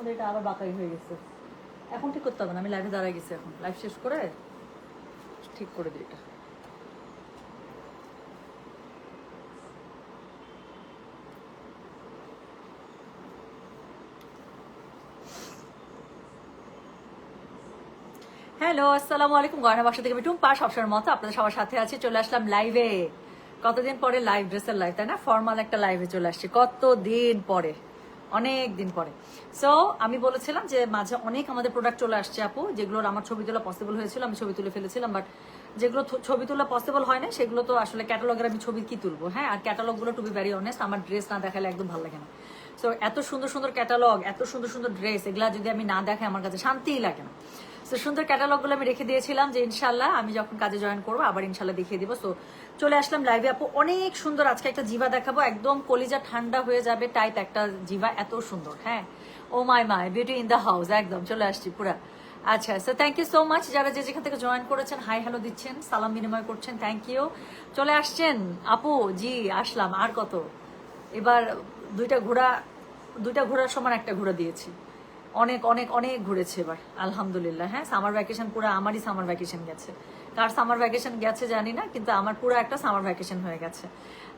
মধ্যে এটা আবার বাঁকাই হয়ে গেছে। এখন ঠিক করতে হবে না, আমি লাইভে দাঁড়ায় গেছি, এখন লাইভ শেষ করে ঠিক করে দিই এটা। হ্যালো, আসসালামু আলাইকুম। গয়না বাসা থেকে আমি টুম্পা, সবসময়ের মতো আপনাদের সবার সাথে আছি। চলে আসলাম লাইভে, কতদিন পরে লাইভ, ড্রেসের লাইভ, তাই না? ফর্মাল একটা লাইভে চলে আসছি কতদিন পরে, অনেক দিন পরে। সো আমি বলেছিলাম যে মাঝে অনেক আমাদের প্রোডাক্ট চলে আসছে আপু, যেগুলোর আমার ছবি তোলা পসিবল হয়েছিল, আমি ছবি তুলে ফেলেছিলাম। বাট যেগুলো ছবি তোলা পসিবল হয় না সেগুলো তো আসলে ক্যাটালগের আমি ছবি কি তুলবো, হ্যাঁ। আর ক্যাটালগুলো টু বি ভেরি অনেস্ট আমার ড্রেস না দেখালে একদম ভালো লাগে না। সো এত সুন্দর সুন্দর ক্যাটালগ, এত সুন্দর সুন্দর ড্রেস, এগুলা যদি আমি না দেখাই আমার কাছে শান্তিই লাগে না। সো সুন্দর ক্যাটালগুলো আমি রেখে দিয়েছিলাম যে ইনশাল্লাহ আমি যখন কাজে জয়েন করবো আবার ইনশাল্লাহ দেখিয়ে দিব। সো চলে আসলাম লাইভে আপু, অনেক সুন্দর। আজকে একটা জিভা দেখাবো, একদম কলিজা ঠান্ডা হয়ে যাবে টাইপ একটা জিভা, এত সুন্দর। হ্যাঁ, oh my my, beauty in the house, একদম চলে আসছি পুরা। আচ্ছা, so thank you so much যারা যে যেখান থেকে জয়েন করেছেন, হাই হ্যালো দিচ্ছেন, সালাম বিনিময় করছেন, থ্যাংক ইউ। চলে আসছেন আপু, জি আসলাম। আর কত, এবার দুইটা ঘোরার সমান একটা ঘোরা দিয়েছি, অনেক অনেক অনেক ঘুরেছে এবার আলহামদুলিল্লাহ। হ্যাঁ, সামার ভ্যাকেশন পুরো আমারই সামার ভ্যাকেশন গেছে, কার সামার ভ্যাকেশন গেছে জানি না, কিন্তু আমার পুরো একটা সামার ভ্যাকেশন হয়ে গেছে।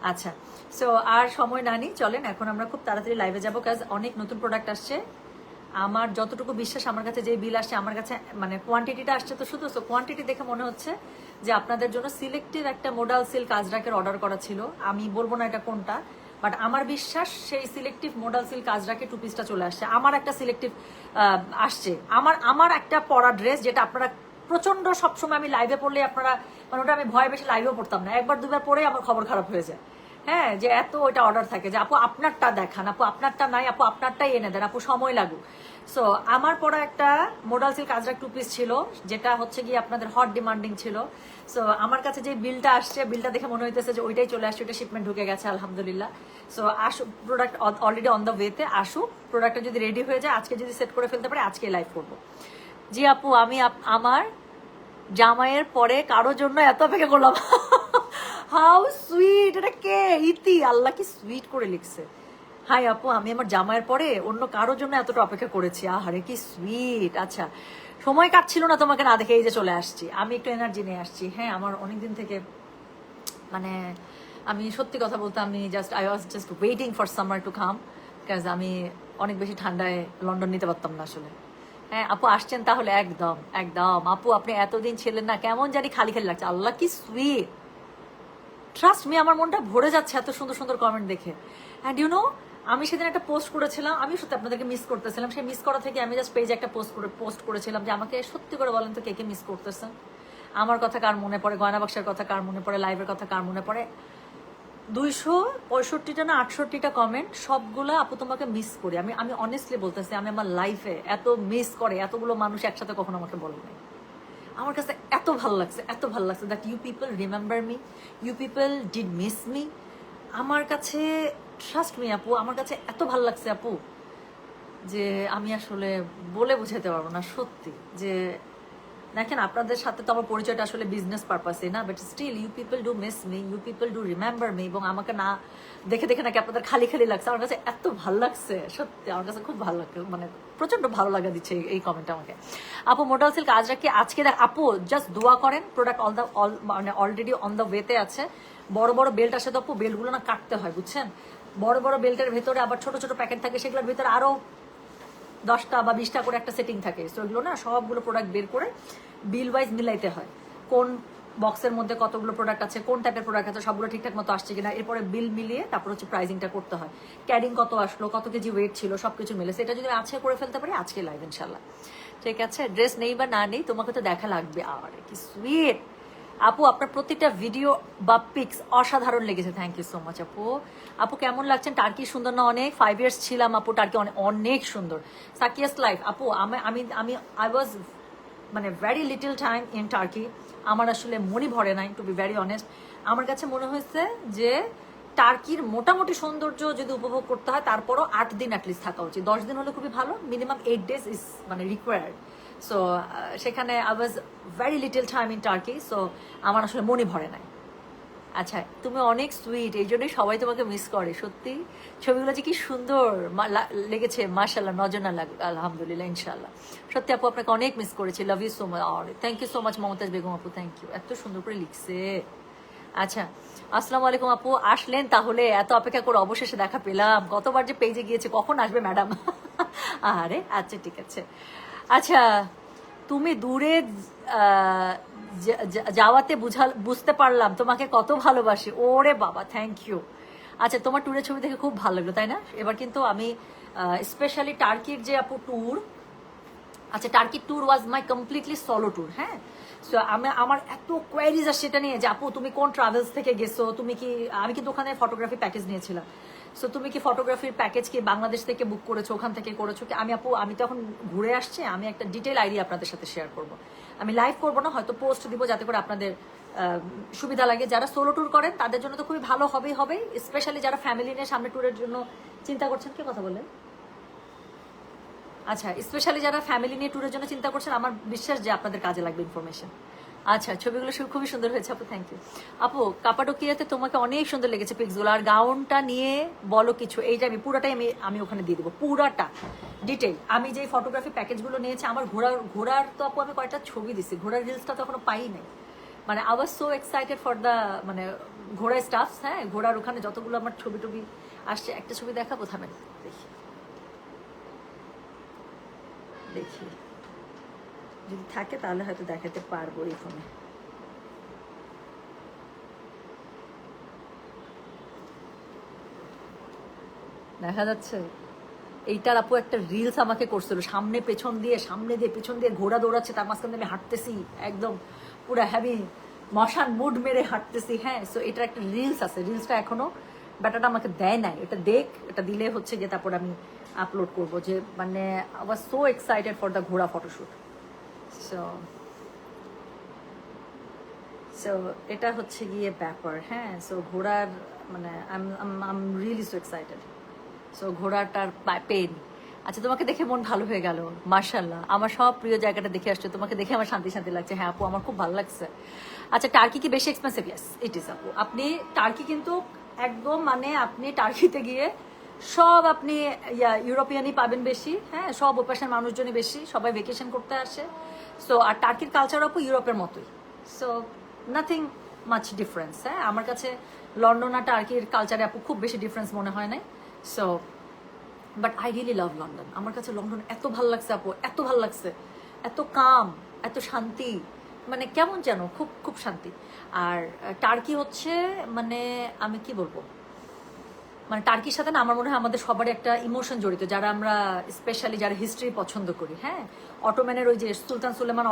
আচ্ছা, সো আর সময় না নিই, চলেন এখন আমরা খুব তাড়াতাড়ি লাইভে যাবো, কাজ অনেক নতুন প্রোডাক্ট আসছে। আমার যতটুকু বিশ্বাস, আমার কাছে যে বিল আসছে, আমার কাছে মানে কোয়ান্টিটিটা আসছে তো শুধু, সো কোয়ান্টিটি দেখে মনে হচ্ছে যে আপনাদের জন্য সিলেক্টিভ একটা মোডাল সিল্ক আজরাকের অর্ডার করা ছিল। আমি বলবো না এটা কোনটা, বাট আমার বিশ্বাস সেই সিলেক্টিভ মোডাল সিল্ক আজরাকে টু পিসটা চলে আসছে। আমার একটা সিলেক্টিভ আসছে, আমার একটা পরা ড্রেস, যেটা আপনারা প্রচন্ড সবসময় আমি লাইভে পড়লে আপনারা, মানে ওটা আমি ভয় বেশি লাইভেও পড়তাম না, একবার দুবার পরে আমার খবর খারাপ হয়ে যায়। হ্যাঁ, যে এত ওইটা অর্ডার থাকে যে আপু আপনারটা দেখান, আপু আপনারটা নাই, আপু আপনারটাই এনে দেন, আপু সময় লাগুক। সো আমার পরা একটা modal silk ajrak two piece ছিল, যেটা হচ্ছে গিয়ে আপনাদের হট ডিমান্ডিং ছিল। সো আমার কাছে যে বিলটা আসছে, বিলটা দেখে মনে হইতেছে যে ওইটাই চলে আসছে, ওইটা শিপমেন্ট ঢুকে গেছে আলহামদুলিল্লাহ। সো আসুক, প্রোডাক্ট অলরেডি অন দ্য ওয়েতে আসুক। প্রোডাক্টটা যদি রেডি হয়ে যায়, আজকে যদি সেট করে ফেলতে পারে, আজকে লাইভ করবো। জি আপু, আমি আমার জামাইয়ের পরে কারো জন্য এত অপেক্ষা করলাম। হাউ সুইট, এটা কে? ইতি, আল্লাহ কি সুইট করে লিখছে। হাই আপু, আমি আমার জামাইয়ের পরে অন্য কারোর জন্য এতটা অপেক্ষা করেছি, আহারে কি সুইট। আচ্ছা, সময় কাটছিল না তোমাকে না দেখে, এই যে চলে আসছি, আমি একটু এনার্জি নিয়ে আসছি। হ্যাঁ, আমার অনেকদিন থেকে মানে আমি সত্যি কথা বলতে আমি I was just waiting for summer to come, because আমি অনেক বেশি ঠান্ডায় লন্ডন নিতে পারতাম না আসলে। হ্যাঁ আপু আসছেন তাহলে, একদম একদম আপু, আপনি এতদিন ছিলেন না, কেমন জানি খালি খালি লাগছে। আল্লাহ কি সুইট, ট্রাস্ট মি, আমার মনটা ভরে যাচ্ছে এত সুন্দর সুন্দর কমেন্ট দেখে। অ্যান্ড ইউ নো, আমি সেদিন একটা পোস্ট করেছিলাম, আমি সত্যি আপনাদেরকে মিস করতেছিলাম। সেই মিস করা থেকে আমি জাস্ট পেজে একটা পোস্ট করেছিলাম যে আমাকে সত্যি করে বলেন তো কে কে মিস করতেছেন, আমার কথা কার মনে পড়ে, গয়না বাক্সের কথা কার মনে পড়ে, লাইভের কথা কার মনে পড়ে। 265টা না 68টা কমেন্ট, সবগুলা আপু তোমাকে মিস করি। আমি আমি অনেস্টলি বলতেছি, আমি আমার লাইফে এত মিস করে এতগুলো মানুষ একসাথে কখনো আমাকে বলে নাই। আমার কাছে এত ভালো লাগছে, এত ভালো লাগছে that you people remember me, you people did miss me. আমার কাছে ট্রাস্ট মি আপু, আমার কাছে এত ভালো লাগছে আপু, যে আমি আসলে বলে বোঝাতে পারবো না সত্যি। যে দেখেন, আপনাদের সাথে তো আমার পরিচয়টা আসলে বিজনেস পারপাসে না, but still you people do miss me, you people do remember me. এবং আমাকে না দেখে দেখে নাকি আপনাদের খালি খালি লাগছে, আমার কাছে এত ভালো লাগছে সত্যি, আমার কাছে খুব ভালো লাগছে, মানে প্রচন্ড ভালো লাগা দিচ্ছে এই কমেন্ট আমাকে। আপু মোডাল সিল্ক আজ রাখি আজকে আপু জাস্ট দোয়া করেন, প্রোডাক্ট মানে অলরেডি অন দ্য ওয়েতে আছে। বড় বড় বেল্ট আসে তো আপু, বেল্টগুলো না কাটতে হয় বুঝছেন, বড় বড় বেল্টের ভেতরে আবার ছোট ছোট প্যাকেট থাকে, সেগুলোর ভিতরে আরো 10টা বা 20টা করে একটা সেটিং থাকে। তো এগুলো না সবগুলো প্রোডাক্ট বের করে বিল ওয়াইজ মিলাইতে হয়, কোন বক্সের মধ্যে কতগুলো প্রোডাক্ট আছে, কোন টাইপের প্রোডাক্ট আছে, সবগুলো ঠিকঠাক মতো আসছে কিনা, এরপরে বিল মিলিয়ে তারপর হচ্ছে প্রাইসিংটা করতে হয়। ক্যারিং কত আসলো, কত কেজি ওয়েট ছিল, সবকিছু মিলে সেটা যদি আজকে করে ফেলতে পারি, আজকে লাইভ ইনশাল্লাহ। ঠিক আছে, ড্রেস নেই বা না নেই, তোমাকে তো দেখা লাগবে। আর কি সুইট আপু, আপনার প্রত্যেকটা ভিডিও বা পিক্স অসাধারণ লেগেছে, থ্যাংক ইউ সো মাচ আপু। আপু কেমন লাগছেন? টার্কি সুন্দর না অনেক? 5 ইয়ার্স ছিলাম আপু টার্কি, অনেক সুন্দর। সাকিয়াস লাইফ আপু, আমি আমি আমি আই ওয়াজ মানে very little time in turkey, আমার আসলে মনই ভরে নাই টু বি ভেরি অনেস্ট। আমার কাছে মনে হয়েছে যে টার্কির মোটামুটি সৌন্দর্য যদি উপভোগ করতে হয়, তারপরও 8 দিন অ্যাটলিস্ট থাকা উচিত, 10 দিন হলে খুবই ভালো, মিনিমাম 8 days ইজ মানে রিকোয়ার্ড। সো সেখানে I was very little time in turkey, so আমার আসলে মনই ভরে নাই। আচ্ছা, তুমি অনেক সুইট, এই জন্যই সবাই তোমাকে মিস করে। সত্যি ছবিগুলো যে কি সুন্দর লেগেছে, মাশাল্লাহ, নজর না লাগুক, আলহামদুলিল্লাহ, ইনশাল্লাহ। সত্যি আপু, আপনাকে অনেক মিস করেছি। Love you so much. Thank you so much Mumtaz Begum আপু, থ্যাংক ইউ, এত সুন্দর করে লিখছে। আচ্ছা, আসসালামু আলাইকুম আপু, আসলেন তাহলে? এত অপেক্ষা করে অবশেষে দেখা পেলাম। কতবার যে পেজে গিয়েছে, কখন আসবে ম্যাডাম? আরে আচ্ছা, ঠিক আছে। আচ্ছা, তুমি দূরে যাওয়াতে বুঝতে পারলাম তোমাকে কত ভালোবাসি। ওরে বাবা, থ্যাংক ইউ। আচ্ছা, তোমার ট্যুরের ছবি দেখে খুব ভালো লাগলো, তাই না? এবার কিন্তু আমি স্পেশালি টার্কির যে আপু ট্যুর, আচ্ছা, টার্কির ট্যুর ওয়াজ মাই কমপ্লিটলি সলো ট্যুর। হ্যাঁ, সো আমার এত কোয়ারিজ আসছে সেটা নিয়ে যে আপু তুমি কোন ট্রাভেলস থেকে গেছো, তুমি কি, আমি কিন্তু ওখানে ফটোগ্রাফি প্যাকেজ নিয়েছিলাম। সো তুমি কি ফটোগ্রাফির প্যাকেজ কি বাংলাদেশ থেকে বুক করেছো, ওখান থেকে করেছো কি? আমি তো এখন ঘুরে আসছি, আমি একটা ডিটেল আইডিয়া আপনাদের সাথে শেয়ার করব। আমি লাইভ করবো না, হয়তো পোস্ট দিব, যাতে করে আপনাদের সুবিধা লাগে। যারা সোলো ট্যুর করেন তাদের জন্য তো খুবই ভালো হবেই, স্পেশালি যারা ফ্যামিলি নিয়ে সামনে ট্যুরের জন্য চিন্তা করছেন। কে কথা বললেন? আচ্ছা, স্পেশালি যারা ফ্যামিলি নিয়ে ট্যুরের জন্য চিন্তা করছেন, আমার বিশ্বাস যে আপনাদের কাজে লাগবে ইনফরমেশন। আচ্ছা, ছবিগুলো খুবই সুন্দর হয়েছে আপু, থ্যাংক ইউ। আপু, কাপাডোকিয়াতে তোমাকে অনেক সুন্দর লেগেছে পিক্সগুলো। আর গাউনটা নিয়ে বলো কিছু। এইটা পুরাটাই আমি ওখানে দিয়ে দেবো, পুরাটা ডিটেল। আমি যে ফটোগ্রাফি প্যাকেজগুলো নিয়েছি, আমার ঘোরার তো আপু আমি কয়েকটা ছবি দিছি, ঘোরার রিলসটা তো এখনো পাই নাই। মানে I was so excited for the, মানে ঘোড়ার স্টাফস। হ্যাঁ, ঘোড়ার ওখানে যতগুলো আমার ছবি টবি আসছে, একটা ছবি দেখাবো, থামেন দেখি দেখি, যদি থাকে তাহলে হয়তো দেখাতে পারবো এই ফোনে। দেখা যাচ্ছে? এইটার আপু একটা রিলস আমাকে করছিল, সামনে পেছন দিয়ে ঘোড়া দৌড়াচ্ছে, তার মাঝখানে আমি হাঁটতেছি, একদম পুরো হ্যাভি মশান মুড মেরে হাঁটতেছি। হ্যাঁ, সো এটার একটা রিলস আছে, রিলসটা এখনো ব্যাটাটা আমাকে দেয় নাই। এটা দিলে হচ্ছে গিয়ে তারপর আমি আপলোড করবো। যে মানে I was so excited for the ঘোড়া ফটোশুট। সো সো এটা হচ্ছে গিয়ে ব্যাপার। হ্যাঁ, সো ঘোড়ার মানে I'm really so excited. So ঘোড়াটার পেন। আচ্ছা, তোমাকে দেখে মন ভালো হয়ে গেল, মার্শাল্লাহ। আমার সব প্রিয় জায়গাটা দেখে আসছো, তোমাকে দেখে আমার শান্তি শান্তি লাগছে। হ্যাঁ আপু, আমার খুব ভালো লাগছে। আচ্ছা, টার্কি কি বেশি এক্সপেন্সিভ? ইয়েস, ইট ইজ আপু। আপনি টার্কি কিন্তু একদম, মানে আপনি টার্কিতে গিয়ে সব আপনি ইউরোপিয়ানই পাবেন বেশি। হ্যাঁ, সব ওপাশের মানুষজনই বেশি, সবাই ভেকেশন করতে আসে। সো আর টার্কির কালচার আপু ইউরোপের মতোই। So nothing much difference. হ্যাঁ, আমার কাছে লন্ডন আর টার্কির কালচারে আপু খুব বেশি ডিফারেন্স মনে হয় নাই। So but I really love London. আমার কাছে লন্ডন এত ভালো লাগছে আপু, এত ভালো লাগছে, এত কাম, এত শান্তি, মানে কেমন যেন খুব খুব শান্তি। আর টার্কি হচ্ছে, মানে আমি কি বলবো, মানে টার্কির সাথে না আমার মনে হয় আমাদের সবারই একটা ইমোশন জড়িত, যারা আমরা স্পেশালি যারা হিস্ট্রি পছন্দ করি। হ্যাঁ, অটোম্যানের ওই যে সুলতান সুলেমান,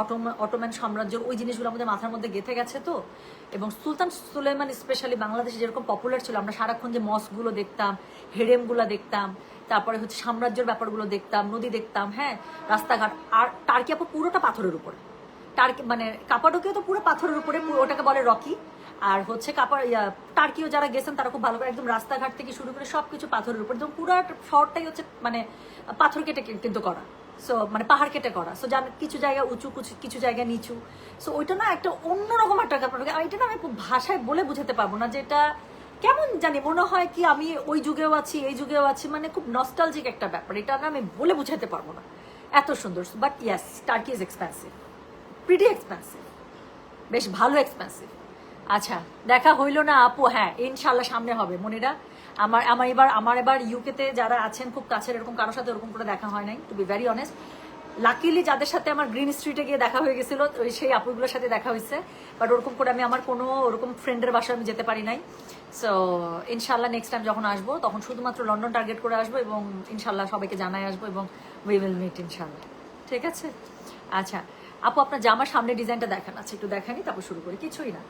অটোম্যান সাম্রাজ্যের ওই জিনিসগুলো আমাদের মাথার মধ্যে গেঁথে গেছে তো। এবং সুলতান সুলেমান স্পেশালি বাংলাদেশে যেরকম পপুলার ছিল, আমরা সারাক্ষণ যে মস্কগুলো দেখতাম, হেরেমগুলো দেখতাম, তারপরে হচ্ছে সাম্রাজ্যের ব্যাপারগুলো দেখতাম, নদী দেখতাম, হ্যাঁ, রাস্তাঘাট। আর টার্কি আপু পুরোটা পাথরের উপরে। টার্কি মানে কাপাডোকিয়া তো পুরো পাথরের উপরে, ওটাকে বলে রকি। আর হচ্ছে টার্কিও যারা গেছেন তারা খুব ভালো করে, একদম রাস্তাঘাট থেকে শুরু করে সবকিছু পাথরের উপর, একদম পুরো শহরটাই হচ্ছে মানে পাথর কেটে কিন্তু করা। সো মানে পাহাড় কেটে করা। সো কিছু জায়গায় উঁচু, কিছু জায়গায় নিচু। সো ওইটা না একটা অন্যরকম একটা কাপাডোকিয়া। এটা না আমি ভাষায় বলে বুঝাতে পারবো না, যে এটা কেমন জানি মনে হয় কি আমি ওই যুগেও আছি, এই যুগেও আছি, মানে খুব নস্টালজিক একটা ব্যাপার। এটা না আমি বলে বুঝাতে পারবো না, এত সুন্দর। But yes, turkey is expensive, pretty expensive, বেশ ভালো এক্সপেন্সিভ। আচ্ছা, দেখা হইলো না আপু? হ্যাঁ, ইনশাল্লাহ সামনে হবে মনিরা। আমার এবার ইউকেতে যারা আছেন খুব কাছের, এরকম কারোর সাথে ওরকম করে দেখা হয় নাই, to be very honest. Luckily যাদের সাথে আমার গ্রিন স্ট্রিটে গিয়ে দেখা হয়ে গেছিল, সেই আপুগুলোর সাথে দেখা হয়েছে। বাট ওরকম করে আমি আমার কোনো ওরকম ফ্রেন্ডের বাসায় আমি যেতে পারি নাই। সো ইনশাল্লাহ নেক্সট টাইম যখন আসবো তখন শুধুমাত্র লন্ডন টার্গেট করে আসবো, এবং ইনশাল্লাহ সবাইকে জানাই আসবো, এবং উই উইল মিট ইনশাল্লাহ। ঠিক আছে? আচ্ছা আপু, আপনার জামার সামনে ডিজাইনটা দেখান। আচ্ছা, একটু দেখানি, তারপর শুরু করি। কিছুই না,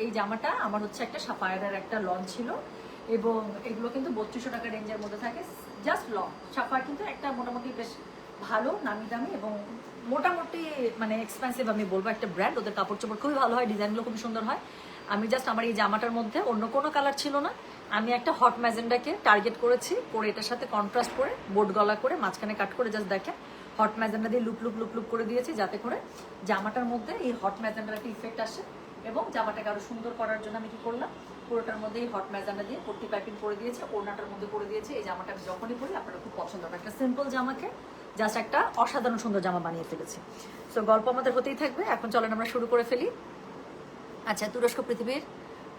এই জামাটা আমার হচ্ছে একটা সাফায়ারের একটা লন ছিল, এবং এগুলো কিন্তু 3200 টাকা রেঞ্জের মধ্যে থাকে, জাস্ট লন। সাফায়ার কিন্তু একটা মোটামুটি বেশ ভালো নামি দামি এবং মোটামুটি মানে এক্সপেন্সিভ আমি বলবো একটা ব্র্যান্ড। ওদের কাপড় চোপড় খুবই ভালো হয়, ডিজাইনগুলো খুবই সুন্দর হয়। আমি জাস্ট আমার এই জামাটার মধ্যে অন্য কোনো কালার ছিল না, আমি একটা হট ম্যাজেন্ডাকে টার্গেট করেছি, করে এটার সাথে কন্ট্রাস্ট করে বোট গলা করে মাঝখানে কাট করে জাস্ট দেখেন হট ম্যাজেন্ডা দিয়ে লুপ লুপ লুপ লুপ করে দিয়েছি, যাতে করে জামাটার মধ্যে এই হট ম্যাজেন্ডার একটা ইফেক্ট আসে। এবং জামাটাকে আরো সুন্দর করার জন্য আমি কি করলাম, পুরোটার মধ্যেই হট ম্যাজানা দিয়ে পট্টি পাইপিং করে দিয়েছে, ওড়নাটার মধ্যে করে দিয়েছে। এই জামাটা আমি যখনই পরি আপনারা খুব পছন্দ হবে, একটা সিম্পল জামাকে জাস্ট একটা অসাধারণ সুন্দর জামা বানিয়ে ফেলেছি। সো গল্প আমাদের হতেই থাকবে, এখন চলেন আমরা শুরু করে ফেলি। আচ্ছা, তুরস্ক পৃথিবীর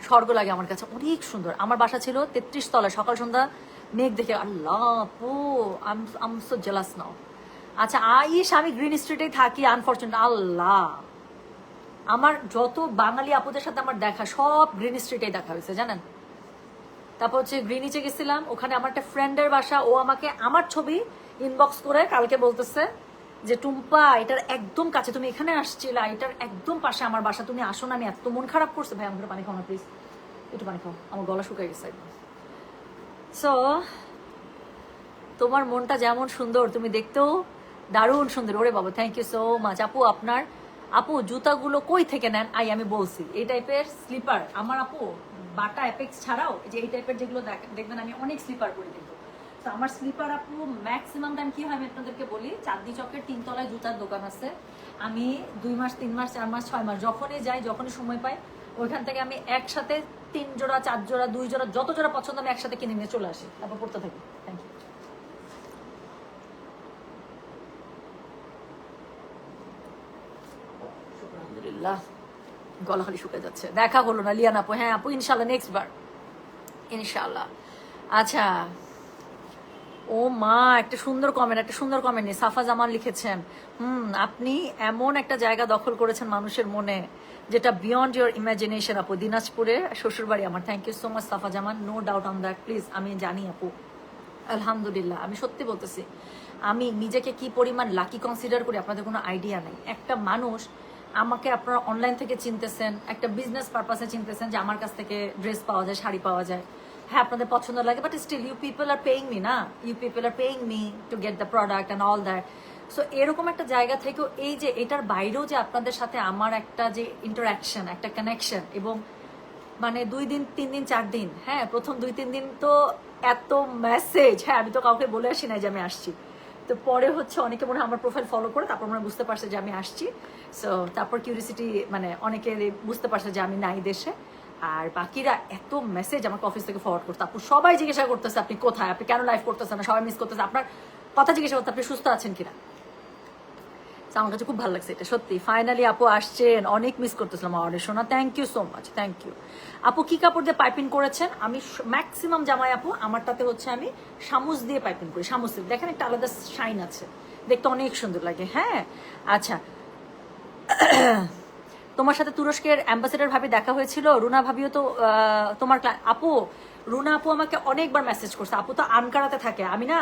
স্বর্গ লাগে আমার কাছে, অনেক সুন্দর। আমার বাসা ছিল 33 তলায়, সকাল সন্ধ্যা মেঘ দেখে আল্লাহ পো আম সো জেলাস নাও। আচ্ছা আইস, আমি গ্রিন স্ট্রিটেই থাকি আনফরচুনেট। আল্লাহ, আমার যত বাঙালি আপুদের সাথে আমার দেখা সব গ্রিন স্ট্রিটেই দেখা হয়েছে জানেন। তারপর হচ্ছে গ্রিনিচে গেছিলাম, ওখানে আমার একটা ফ্রেন্ডের বাসা, ও আমাকে আমার ছবি ইনবক্স করে কালকে বলতেছে যে টুম্পা এটার একদম কাছে, তুমি এখানে আসছিলা, এটার একদম পাশে আমার বাসা, তুমি আসো না। আমি এত মন খারাপ করছে, ভাই আমাকে পানি খাও না প্লিজ, একটু পানি খাও, আমার গলা শুকিয়ে গেছে একদম। সো তোমার মনটা যেমন সুন্দর, তুমি দেখতেও দারুণ সুন্দর। ওরে বাবা, থ্যাংক ইউ সো মাচ আপু। আপনার আপু জুতাগুলো কই থেকে নেন? আমি বলছি এই টাইপের স্লিপার আমার আপু, বাটা অ্যাপেক্স ছাড়াও যে এই টাইপের যেগুলো দেখবেন, আমি অনেক স্লিপার করি কিন্তু। তো আমার স্লিপার আপু ম্যাক্সিমাম টাইম কি হয় আমি আপনাদেরকে বলি, চাঁদনি চকের 3 তলায় জুতার দোকান আছে। আমি 2 মাস 3 মাস 4 মাস 6 মাস যখনই যাই, যখনই সময় পাই, ওইখান থেকে আমি একসাথে 3 জোড়া 4 জোড়া 2 জোড়া যত জোড়া পছন্দ আমি একসাথে কিনে নিয়ে চলে আসি, তারপর পড়তে থাকি। Thank you. আলহামদুলিল্লাহ, গলা খালি শুকে যাচ্ছে। দেখা হলো না লিয়ান আপু। হ্যাঁ আপু, ইনশাল্লাহ নেক্সট বার, ইনশাল্লাহ। আচ্ছা, ও মা, একটা সুন্দর কমেন্ট নেই, সাফা জামান লিখেছেন, আপনি এমন একটা জায়গা দখল করেছেন মানুষের মনে যেটা বিয়ন্ড ইউর ইমাজিনেশন আপু। দিনাজপুরে শ্বশুরবাড়ি আমার। Thank you so much Safa Zaman, no doubt on that please. আমি জানি আপু, আলহামদুলিল্লাহ, আমি সত্যি বলতেছি, আমি নিজেকে কি পরিমাণ লাকি কনসিডার করি আপনাদের কোনো আইডিয়া নেই। একটা মানুষ আমাকে আপনারা অনলাইন থেকে চিনতেছেন, একটা বিজনেস পারপাসে চিনতেছেন যে আমার কাছ থেকে ড্রেস পাওয়া যায়, শাড়ি পাওয়া যায়, হ্যাঁ আপনাদের পছন্দ লাগে, but still you people are paying me না, you people are paying me to get the product and all that. So এরকম একটা জায়গা থেকেও এই যে এটার বাইরেও যে আপনাদের সাথে আমার একটা যে ইন্টারাকশন, একটা কানেকশন, এবং মানে 2 দিন 3 দিন 4 দিন, হ্যাঁ প্রথম 2-3 দিন তো এত মেসেজ, হ্যাঁ আমি তো কাউকে বলে আসি না যে আমি আসছি। তো পরে হচ্ছে অনেকে মনে হয় আমার প্রোফাইল ফলো করে তারপর মনে বুঝতে পারছে যে আমি আসছি। সো তারপর কিউরিসিটি, মানে অনেকে বুঝতে পারছে যে আমি নাই দেশে। আর বাকিরা এত মেসেজ আমাকে অফিস থেকে ফরওয়ার্ড করতে, আপু সবাই জিজ্ঞাসা করতেছে আপনি কোথায়, আপনি কেন লাইভ করতেছেন না, সবাই মিস করতেছে আপনার কথা জিজ্ঞাসা করতে, আপনি সুস্থ আছেন কিনা। আমার কাছে খুব ভালো লাগছে এটা সত্যি। ফাইনালি আপু আসছেন, অনেক মিস করতেছিলাম। অরে শোনা, thank you so much, thank you আপু। কি কাপড় দিয়ে পাইপিং করেছেন? আমি ম্যাক্সিমাম জামাই আপু আমারটাতে হচ্ছে আমি শামুস দিয়ে পাইপিং করি। শামুস দেখেন একটা আলাদা শাইন আছে, দেখতে অনেক সুন্দর লাগে। হ্যাঁ আচ্ছা, তোমার সাথে তুরস্কের অ্যাম্বাসেডার ভাবি দেখা হয়েছিল, রুনা ভাবিও তো তোমার আপু। রুনা আপু আমাকে অনেকবার মেসেজ করছে, আপু তো আনকারাতে থাকে, আমি না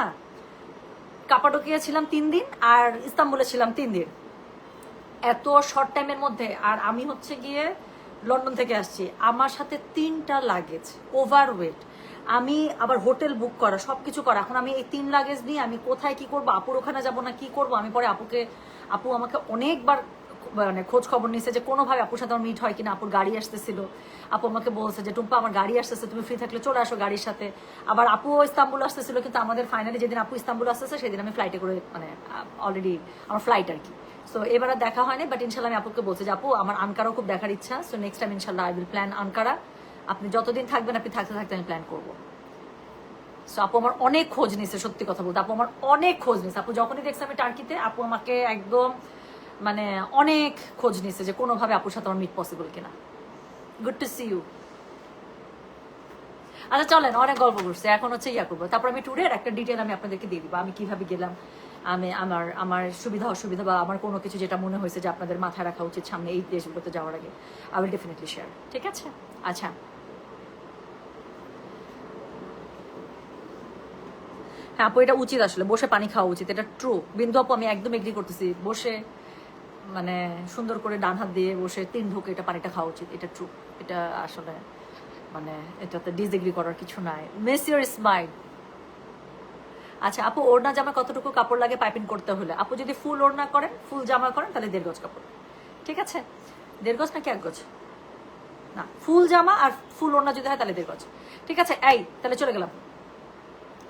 কাপাডোকিয়া ছিলাম 3 দিন আর ইস্তাম্বুলে ছিলাম 3 দিন, এত শর্ট টাইমের মধ্যে। আর আমি হচ্ছে গিয়ে লন্ডন থেকে আসছি, আমার সাথে 3টা লাগেজ, ওভারওয়েট, আমি আবার হোটেল বুক করা, সবকিছু করা। এখন আমি এই 3 লাগেজ নিয়ে আমি কোথায় কি করবো, আপুর ওখানে যাবো না কি করবো। আমি পরে আপু আমাকে অনেকবার মানে খোঁজ খবর নিয়েছে যে কোনোভাবে আপুর সাথে আমার মিট হয় কিনা। আপুর গাড়ি আসতেছিল, আপু আমাকে বলছে যে টুম্পা আমার গাড়ি আসতেছে, তুমি ফ্রি থাকলে চলে আসো গাড়ির সাথে। আবার আপুও ইস্তাম্বুল আসতেছিল, কিন্তু আমাদের ফাইনালি যেদিন আপু ইস্তাম্বুল আসতেছে সেদিন আমি ফ্লাইটে করে, মানে অলরেডি আমার ফ্লাইট আর কি। সো এবার আর দেখা হয়নি, বাট ইনশাল্লাহ আমি আপুকে বলছি যে আপু আমার আনকারাও খুব দেখার ইচ্ছা। সো নেক্সট টাইম ইনশাল্লাহ আই উইল প্ল্যান আনকারা। আপনি যতদিন থাকবেন, আপনি থাকতে থাকতে আমি প্ল্যান করবো। সো আপু আমার অনেক খোঁজ নিছে, সত্যি কথা বলতে আপু আমার অনেক খোঁজ নিছে। আপু যখনই দেখছে আমি টার্কিতে, আপু আমাকে একদম মানে অনেক খোঁজ নিছে যে কোনোভাবে আপুর সাথে আমার মিট পসিবল কিনা। Good to see you. আচ্ছা চলেন, অনেক গল্প করছে, এখন হচ্ছে ইয়া করবো, তারপর আমি ট্যুরের একটা ডিটেল আমি আপনাদেরকে দিয়ে দিব, আমি কিভাবে গেলাম, আমি আমার সুবিধা অসুবিধা বা আমার কোনো কিছু যেটা মনে হয়েছে যে আপনাদের মাথায় রাখা উচিত সামনে এই দেশগুলোতে যাওয়ার আগে, আই উইল ডেফিনেটলি শেয়ার। ঠিক আছে? আচ্ছা হ্যাঁ আপু, এটা উচিত আসলে বসে পানি খাওয়া উচিত, এটা ট্রু। বিন্দু আপু আমি একদম এগ্রি করতেছি, বসে মানে সুন্দর করে ডান হাত দিয়ে বসে 3 ঢোকে এটা পানিটা খাওয়া উচিত, এটা ট্রু। এটা আসলে মানে এটাতে ডিসএগ্রি করার কিছু নাই। Miss your smile. আচ্ছা আপু, ওড়না জামা কতটুকু কাপড় লাগে পাইপিং করতে হলে? আপু যদি ফুল ওড়না করেন, ফুল জামা করেন, তাহলে 1.5 গজ কাপড়। ঠিক আছে? 1.5 গজ নাকি 1 গজ? না, ফুল জামা আর ফুল ওড়না যদি হয় তাহলে 1.5 গজ। ঠিক আছে, এই তাহলে চলে গেলাম।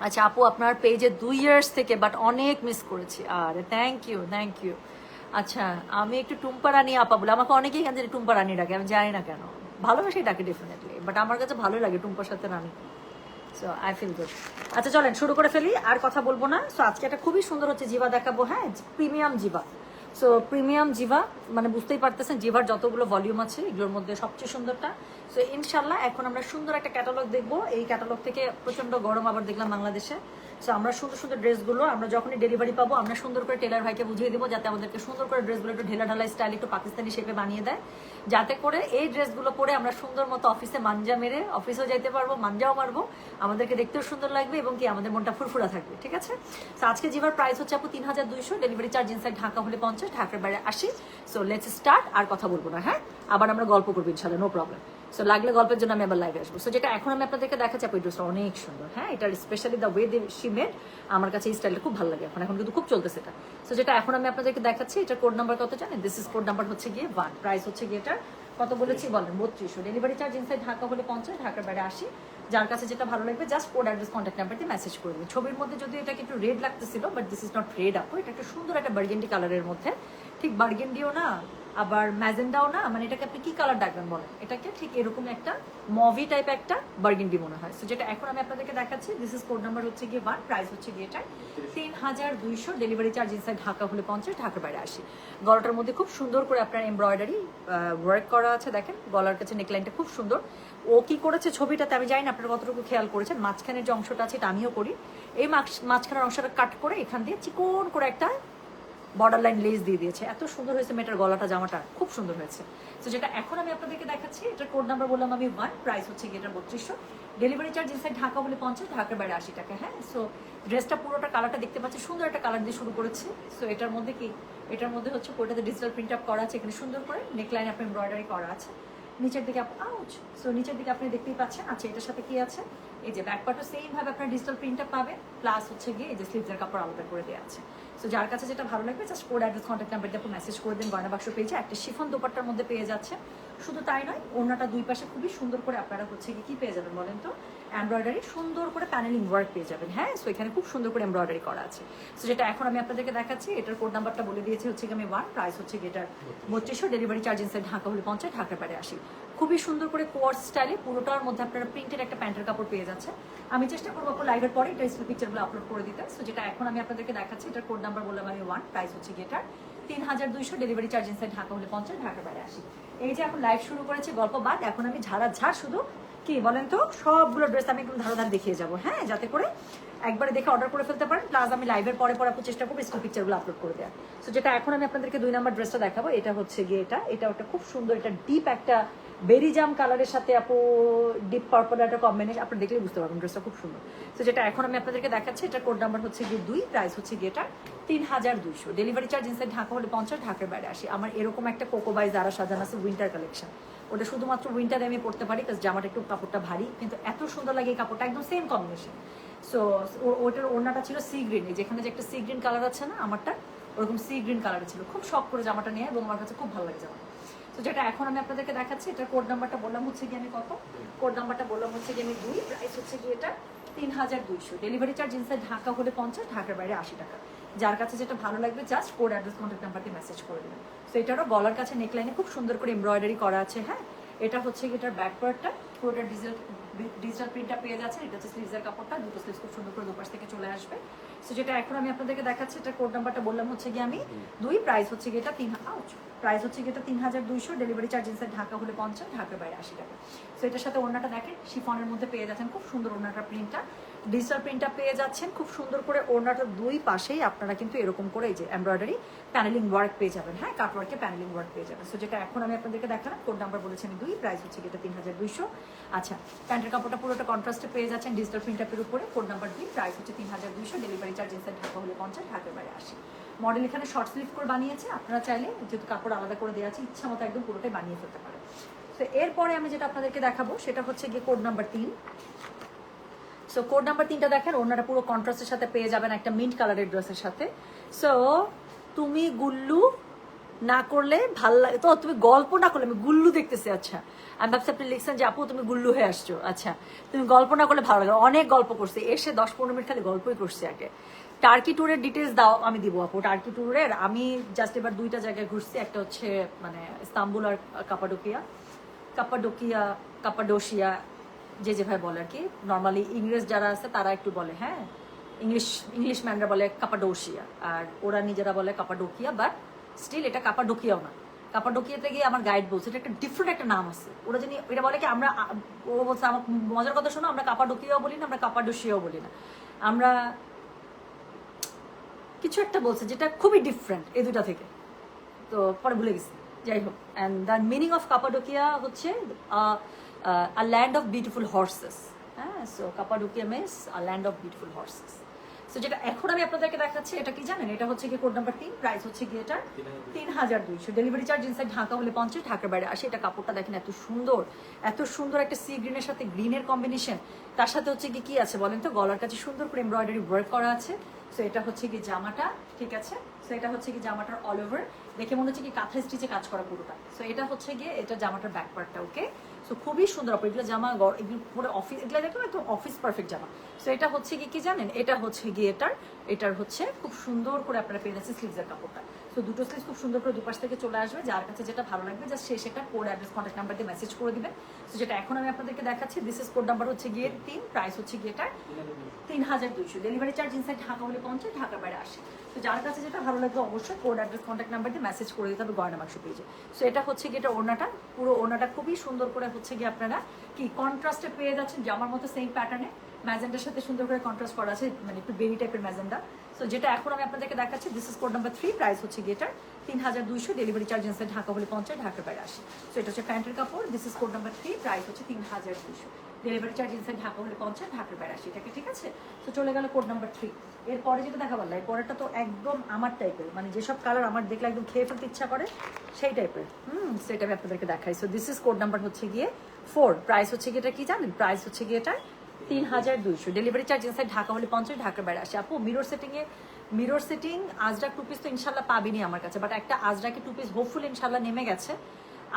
আচ্ছা আপু, আপনার পেজে 2 ইয়ার্স থেকে বাট অনেক মিস করেছি। আরে থ্যাংক ইউ, থ্যাংক ইউ। আচ্ছা, আমি একটু টুম্পা রানী আপা বলে, আমাকে অনেকেই এখান থেকে টুম্পা রানী ডাকে, আমি জানি না কেন, ভালোবাসি ডাকে ডেফিনেটলি, বাট আমার কাছে ভালো লাগে টুম্পার সাথে Rani. So I feel good. আচ্ছা চলেন শুরু করে ফেলি, আর কথা বলবো না। সো আজকে একটা খুবই সুন্দর হচ্ছে জিভা দেখাবো, হ্যাঁ, প্রিমিয়াম জিভা। সো প্রিমিয়াম জিভা মানে বুঝতেই পারতেছেন জিভার যতগুলো ভলিউম আছে এগুলোর মধ্যে সবচেয়ে সুন্দরটা। সো ইনশাল্লাহ এখন আমরা সুন্দর একটা ক্যাটালগ দেখবো, এই ক্যাটালগ থেকে প্রচন্ড গরম আবার দেখলাম বাংলাদেশে। সো আমরা সুন্দর সুন্দর ড্রেসগুলো আমরা যখনই ডেলিভারি পাবো আমরা সুন্দর করে টেলার ভাইকে বুঝিয়ে দেবো যাতে আমাদেরকে সুন্দর করে ড্রেসগুলো একটু ঢেলা ঢালা স্টাইল একটু পাকিস্তানি শেপে বানিয়ে দেয়, যাতে করে এই ড্রেসগুলো পরে আমরা সুন্দর মতো অফিসে মাঞ্জা মেরে অফিসেও যাইতে পারবো, মাঞ্জাও মারবো, আমাদেরকে দেখতেও সুন্দর লাগবে এবং কি আমাদের মনটা ফুরফুরা থাকবে, ঠিক আছে। তো আজকে জিভার প্রাইস হচ্ছে আপু 3200, ডেলিভারি চার্জ ইনসাইড ঢাকা হলে 50, ঢাকার বাইরে 80। সো লেটস স্টার্ট, আর কথা বলবো না, হ্যাঁ, আবার আমরা গল্প করবো ইনশাল্লাহ, নো প্রবলেম। সো লাগলে গল্পের জন্য আমি আবার লাইভে আসবো। সো যেটা এখন আমি আপনাদেরকে দেখাচ্ছি আপু, এই ড্রেসটা অনেক সুন্দর, হ্যাঁ, এটার specially the way she made, আমার কাছে এই স্টাইলটা খুব ভালো লাগে, এখন এখন কিন্তু খুব চলতেছে এটা। সো যেটা এখন আমি আপনাদেরকে দেখাচ্ছি, এটা কোড নাম্বার কত জানেন? দিস ইজ কোড নাম্বার হচ্ছে গিয়ে 1, প্রাইস হচ্ছে গিয়ে এটা কত বলেছি বলেন? 3200, ডেলিভারি চার্জ ইনসাইড ঢাকা হলে 50, ঢাকার বাইরে 80। যার কাছে যেটা ভালো লাগবে just code address contact number দিয়ে মেসেজ করে দেবে। ছবির মধ্যে যদি এটাকে একটু রেড লাগতেছিল, but this is not red আপু, এটা একটা সুন্দর একটা বার্গেন্ডি কালারের মধ্যে, ঠিক বার্গেন্ডিও না আবার ম্যাজেন্ডাও না, মানে এটাকে আপনি কি কালার ডাকবেন বলেন? এটাকে ঠিক এরকম একটা মভি টাইপ একটা বার্গেন্ডি মনে হয়। সো যেটা এখন আমি আপনাদেরকে দেখাচ্ছি, দিস ইজ কোড নাম্বার হচ্ছে গিয়ে 1, প্রাইস হচ্ছে গিয়ে এটা 3200, ডেলিভারি চার্জ ইনসাইড ঢাকা হলে 50, ঢাকার বাইরে 80। গলাটার মধ্যে খুব সুন্দর করে আপনার এমব্রয়ডারি ওয়ার্ক করা আছে, দেখেন গলার কাছে নেকলাইনটা খুব সুন্দর। ও কি করেছে ছবিটাতে আমি জানি না আপনারা কতটুকু খেয়াল করেছেন, মাঝখানের যে অংশটা আছে এটা আমিও করি, এই মাঝখানের অংশটা কাট করে এখান দিয়ে চিকন করে একটা বর্ডার লাইন লেস দিয়ে দিয়েছে, এত সুন্দর হয়েছে মেয়েটার গলাটা, জামাটা খুব সুন্দর হয়েছে। তো যেটা এখন আমি আপনাদেরকে দেখাচ্ছি, এটার কোড নাম্বার বললাম আমি 1, প্রাইস হচ্ছে গিয়ে এটা 3200, ডেলিভারি চার্জ ইনসাইড ঢাকা হলে 50, ঢাকার বাইরে 80 টাকা, হ্যাঁ। সো ড্রেসটা পুরোটা কালারটা দেখতে পাচ্ছি, সুন্দর একটা কালার দিয়ে শুরু করেছি। সো এটার মধ্যে কি, এটার মধ্যে হচ্ছে পুরোটাতে ডিজিটাল প্রিন্ট আপ করা আছে, এখানে সুন্দর করে নেকলাইন আপনি এমব্রয়ডারি করা আছে, নিচের দিকে আউচ, সো নিচের দিকে আপনি দেখতেই পাচ্ছেন। আচ্ছা এটার সাথে কি আছে, এই যে ব্যাক পার্টও সেম ভাবে আপনার ডিজিটাল প্রিন্ট আপ পাবেন, প্লাস হচ্ছে গিয়ে এই যে স্লিভসের কাপড় আলাদা করে দেওয়া আছে। সো যার কাছে যেটা ভালো লাগবে just code address contact number দিয়ে আপনি মেসেজ করে দেন, গয়না বাক্স পেয়েছে, একটা শিফন দোপাট্টার মধ্যে পেয়ে যাচ্ছে। শুধু তাই নয়, ওড়নাটা দুই পাশে খুবই সুন্দর করে আপনারা হচ্ছে কি পেয়ে যাবেন বলেন তো, এমব্রয়ডারি সুন্দর করে প্যানেলিং ওয়ার্ক পেয়ে যাবেন, হ্যাঁ। সো এখানে খুব সুন্দর করে এমব্রয়ডারি করা আছে। সো যেটা এখন আমি আপনাদেরকে দেখাচ্ছি, এটার কোড নাম্বারটা বলে দিয়েছি হচ্ছে আমি 1, প্রাইস হচ্ছে এটার 3200, ডেলিভারি চার্জ ইনসাইড ঢাকা হলে 50, ঢাকার বাইরে 80। খুবই সুন্দর করে কোয়ার্স স্টাইলে পুরোটার মধ্যে আপনারা প্রিন্টের একটা প্যান্টের কাপড় পেয়ে যাচ্ছে। আমি চেষ্টা করবো আপনার লাইভের পরে এটা স্কুল পিকচারগুলো আপলোড করে দিতে। সো যেটা এখন আমি আপনাদেরকে দেখাচ্ছি, এটার কোড নাম্বার বললাম আমি 1, প্রাইস হচ্ছে এটার 3200, ডেলিভারি চার্জ ইনসাইড ঢাকা হলে 50, ঢাকার বাইরে 80। এই যে এখন লাইভ শুরু করেছে গল্প বাদ, এখন আমি ঝাড় শুধু কি বলেন তো, সবগুলো ড্রেস আমি একদম ধারো দেখিয়ে যাবো, হ্যাঁ, যাতে করে একবারে দেখে অর্ডার করে ফেলতে পারেন, প্লাস আমি লাইভের পরে আপু চেষ্টা করবো স্কুল পিকচারগুলো আপলোড করে দেওয়া। সো যেটা এখন আমি আপনাদেরকে 2 নাম্বার ড্রেসটা দেখাবো, এটা হচ্ছে গিয়ে এটা একটা খুব সুন্দর, এটা ডিপ একটা বেরি জাম কালারের সাথে আপু ডিপ পার্পল একটা কম্বিনেশন, আপনি দেখলে বুঝতে পারবেন ড্রেসটা খুব সুন্দর। তো যেটা এখন আমি আপনাদেরকে দেখাচ্ছি, এটা কোড নাম্বার হচ্ছে গিয়ে 2, প্রাইস হচ্ছে গিয়ে এটা 3200, ডেলিভারি চার্জ ইনসাইড ঢাকা হলে 50, ঢাকার বাইরে 80। আমার এরকম একটা কোকো বাই যারা সাজানো আছে উইন্টার কালেকশন, ওটা শুধুমাত্র উইন্টারে আমি পড়তে পারি, কারণ জামাটা একটু কাপড়টা ভারী, কিন্তু এত সুন্দর লাগে এই কাপড়টা, একদম সেম কম্বিনেশন। সো ওটার ওড়নাটা ছিল সি গ্রিন, যেখানে যে একটা সি গ্রিন কালার আছে না আমারটা, ওরকম সি গ্রিন কালারে ছিল, খুব শখ করে জামাটা নিয়ে, এবং আমার কাছে খুব ভালো লাগে জামা। তো যেটা এখন আমি আপনাদেরকে দেখাচ্ছি, এটার কোড নাম্বারটা বললাম হচ্ছে গিয়ে আমি কত, কোড নাম্বারটা বললাম হচ্ছে গিয়ে আমি 2, প্রাইস হচ্ছে গিয়ে এটা 3200, ডেলিভারি চার্জ ইনসাইড ঢাকা হলে 50, ঢাকার বাইরে 80 টাকা। যার কাছে যেটা ভালো লাগবে জাস্ট কোড অ্যাড্রেস কন্ট্যাক্ট নাম্বারকে মেসেজ করে দেবেন। সো এটারও গলার কাছে নেকলাইনে খুব সুন্দর করে এমব্রয়ডারি করা আছে, হ্যাঁ। এটা হচ্ছে এটার ব্যাক পার্টটা পুরোটা ডিজিটাল প্রিন্টটা পেয়ে যাচ্ছে, এটা হচ্ছে স্লিভসের কাপড়টা, দুটো স্লিভস খুব সুন্দর করে দুপাশ থেকে চলে আসবে। সো যেটা এখন আমি আপনাদেরকে দেখাচ্ছি, এটা কোড নাম্বারটা বললাম হচ্ছে গিয়ে আমি 2, প্রাইস হচ্ছে গিয়ে এটা 3200, ডেলিভারি চার্জ ইনসাইড ঢাকা হলে 50, ঢাকার বাইরে 80 টাকা। সো এটার সাথে ওড়নাটা দেখেন শিফনের মধ্যে পেয়ে যাচ্ছেন, খুব সুন্দর ওড়নাটা প্রিন্টটা, ডিজিটাল প্রিন্টটা পেয়ে যাচ্ছেন, খুব সুন্দর করে ওড়নাটা দুই পাশেই আপনারা কিন্তু এরকম করে এই যে এমব্রয়ডারি প্যানেলিং ওয়ার্ক পেয়ে যাবেন, হ্যাঁ, কাট ওয়ার্কে প্যানেলিং ওয়ার্ক পেয়ে যাবেন। সো যেটা এখন আমি আপনাদেরকে দেখালাম, কোড নাম্বার বলেছি আমি 2, প্রাইস হচ্ছে এটা 3200। আচ্ছা প্যান্টের কাপড়টা পুরোটা কন্ট্রাস্টে পেয়ে যাচ্ছেন ডিজিটাল প্রিন্টাপের উপরে, কোড নাম্বার 2, প্রাইস হচ্ছে 3200, ডেলিভারি চার্জ ইনসাইড ঢাকা হলে 50, ঢাকার বাইরে 80। মডেল এখানে শর্ট স্লিভ করে বানিয়েছে, আপনারা চাইলে যেহেতু কাপড় আলাদা করে দেওয়া আছে ইচ্ছা মতো একদম পুরোটাই বানিয়ে ফেলতে পারে। তো এরপরে আমি যেটা আপনাদেরকে দেখাবো সেটা হচ্ছে গিয়ে code number 3। So code number 3টা দেখেন, ওনারা পুরো কন্ট্রাস্টের সাথে পেয়ে যাবেন একটা মিন্ট কালারের ড্রেসের সাথে। সো তুমি গুল্লু না করলে ভাল লাগে তো, তুমি গল্প না করলে আমি গুল্লু দেখতেছি। আচ্ছা আমি ভাবছি আপনি লিখছেন যে আপু তুমি গুল্লু হয়ে আসছো, আচ্ছা তুমি গল্প না করলে ভালো লাগে, অনেক গল্প করছি, এসে 10-15 মিনিট খালি গল্পই করছি আগে। টার্কি ট্যুরের ডিটেলস দাও, আমি দিব আপু। টার্কি ট্যুরের আমি জাস্ট এবার 2টা জায়গায় ঘুরছি, একটা হচ্ছে মানে ইস্তাম্বুল আর কাপাডোকিয়া। কাপাডোশিয়া যে যেভাবে বলে আর কি, নর্মালি ইংরেজ যারা আছে তারা একটু বলে, হ্যাঁ ইংলিশ ম্যানরা বলে কাপাডোশিয়া, আর ওরা নিজেরা বলে কাপাডোকিয়া, বাট স্টিল এটা কাপাডোকিয়াও না। কাপাডোকিয়াতে গিয়ে আমার গাইড বলছে এটা একটা ডিফারেন্ট একটা নাম আছে, ওরা জানি এটা বলে কি আমরা, ও বলছে আমার মজার কথা শোনো, আমরা কাপাডোকিয়াও বলি না, আমরা কাপাডোশিয়াও বলি না, আমরা কিছু একটা বলছে যেটা খুবই ডিফারেন্ট এই দুটা থেকে, তো পরে ভুলে গেছি। যাই হোক, and the meaning of Cappadocia হচ্ছে a land of beautiful horses. হ্যাঁ, so Cappadocia means a land of beautiful horses. So যেটা এখন আমি আপনাদেরকে দেখাচ্ছি এটা কি জানেন, এটা হচ্ছে গিয়ে কোড নাম্বার 3, প্রাইস হচ্ছে গিয়ে এটা 3200। ডেলিভারি চার্জ ইনসাইড ঢাকা হলে 50, ঢাকার বাইরে আসে। এটা কাপড়টা দেখেন এত সুন্দর একটা সি গ্রিনের সাথে গ্রিনের কম্বিনেশন, তার সাথে হচ্ছে কি আছে বলেন তো, গলার কাছে সুন্দর করে এমব্রয়ডারি ওয়ার্ক করা আছে। সো এটা হচ্ছে কি জামাটা, ঠিক আছে, সো এটা হচ্ছে কি জামাটার অল ওভার, দেখে মনে হচ্ছে কি কাঁথা স্টিচে কাজ করা পুরোটা। সো এটা হচ্ছে গিয়ে এটা জামাটার ব্যাক পার্টটা, ওকে। সো খুবই সুন্দর আপু, এগুলো জামা এগুলো পুরো অফিস, এগুলো দেখো একদম অফিস পারফেক্ট জামা। সো এটা হচ্ছে কি জানেন, এটা হচ্ছে গিয়ে এটার হচ্ছে খুব সুন্দর করে আপনারা পেয়ে যাচ্ছে স্লিভসের কাপড়টা। সো দুটো স্লিভস খুব সুন্দর করে দুপাশ থেকে চলে আসবে, যার কাছে যেটা ভালো লাগবে জাস্ট সে সেটা কোড অ্যাড্রেস কন্ট্যাক্ট নাম্বার দিয়ে মেসেজ করে দিবেন। সো যেটা এখন আমি আপনাদেরকে দেখাচ্ছি, দিস ইজ কোড নাম্বার হচ্ছে গিয়ে 3, প্রাইস হচ্ছে গিয়ে এটা 3200। ডেলিভারি চার্জ ইনসাইড ঢাকা হলে 50, ঢাকার বাইরে আসে। তো যার কাছে যেটা ভালো লাগবে অবশ্যই কোড অ্যাড্রেস কন্ট্যাক্ট নাম্বার দিয়ে মেসেজ করে দিতে হবে গয়না বাক্স পেজে। সো এটা হচ্ছে গিয়ে এটা ওড়নাটা, পুরো ওড়নাটা খুবই সুন্দর করে হচ্ছে গিয়ে আপনারা কি কন্ট্রাস্টে পেয়ে যাচ্ছেন, জামার মতো সেম প্যাটার্নে ম্যাজেন্ডার সাথে সুন্দর করে কন্ট্রাস্ট করা আছে, মানে একটু বেরি টাইপের ম্যাজেন্ডা। সো যেটা এখন আমি আপনাদেরকে দেখাচ্ছি, this is code number 3, price হচ্ছে গিয়ে এটা 3200। ডেলিভারি চার্জ ইনসাইড ঢাকা হলে 50, ঢাকার বাইরে আসে। সো এটা হচ্ছে প্যান্টের কাপড়, this is code number 3, price হচ্ছে 3200। ডেলিভারি চার্জ ইনসাইড ঢাকা হলে 50, ঢাকার বাইরে আসে। এটাকে ঠিক আছে। তো চলে গেল কোড নাম্বার 3। এরপরে যেটা দেখা বললাম, এরপরেটা তো একদম আমার টাইপের, মানে যেসব কালার আমার দেখলে একদম খেয়ে ফেলতে ইচ্ছা করে সেই টাইপের, সেটা আমি আপনাদেরকে দেখাই। So this is code number হচ্ছে গিয়ে 4, প্রাইস হচ্ছে গিয়ে এটা কি জানেন, প্রাইস হচ্ছে গিয়ে এটা 3200। ডেলিভারি চার্জ ইনসাইড ঢাকা হলে 50, ঢাকার বাইরে আসে। আপু মিরর সেটিং আজরাক 2 পিস তো ইনশাল্লাহ পাবিনি আমার কাছে, বাট একটা আজরাকে 2 পিস হোপফুলি ইনশাল্লাহ নেমে গেছে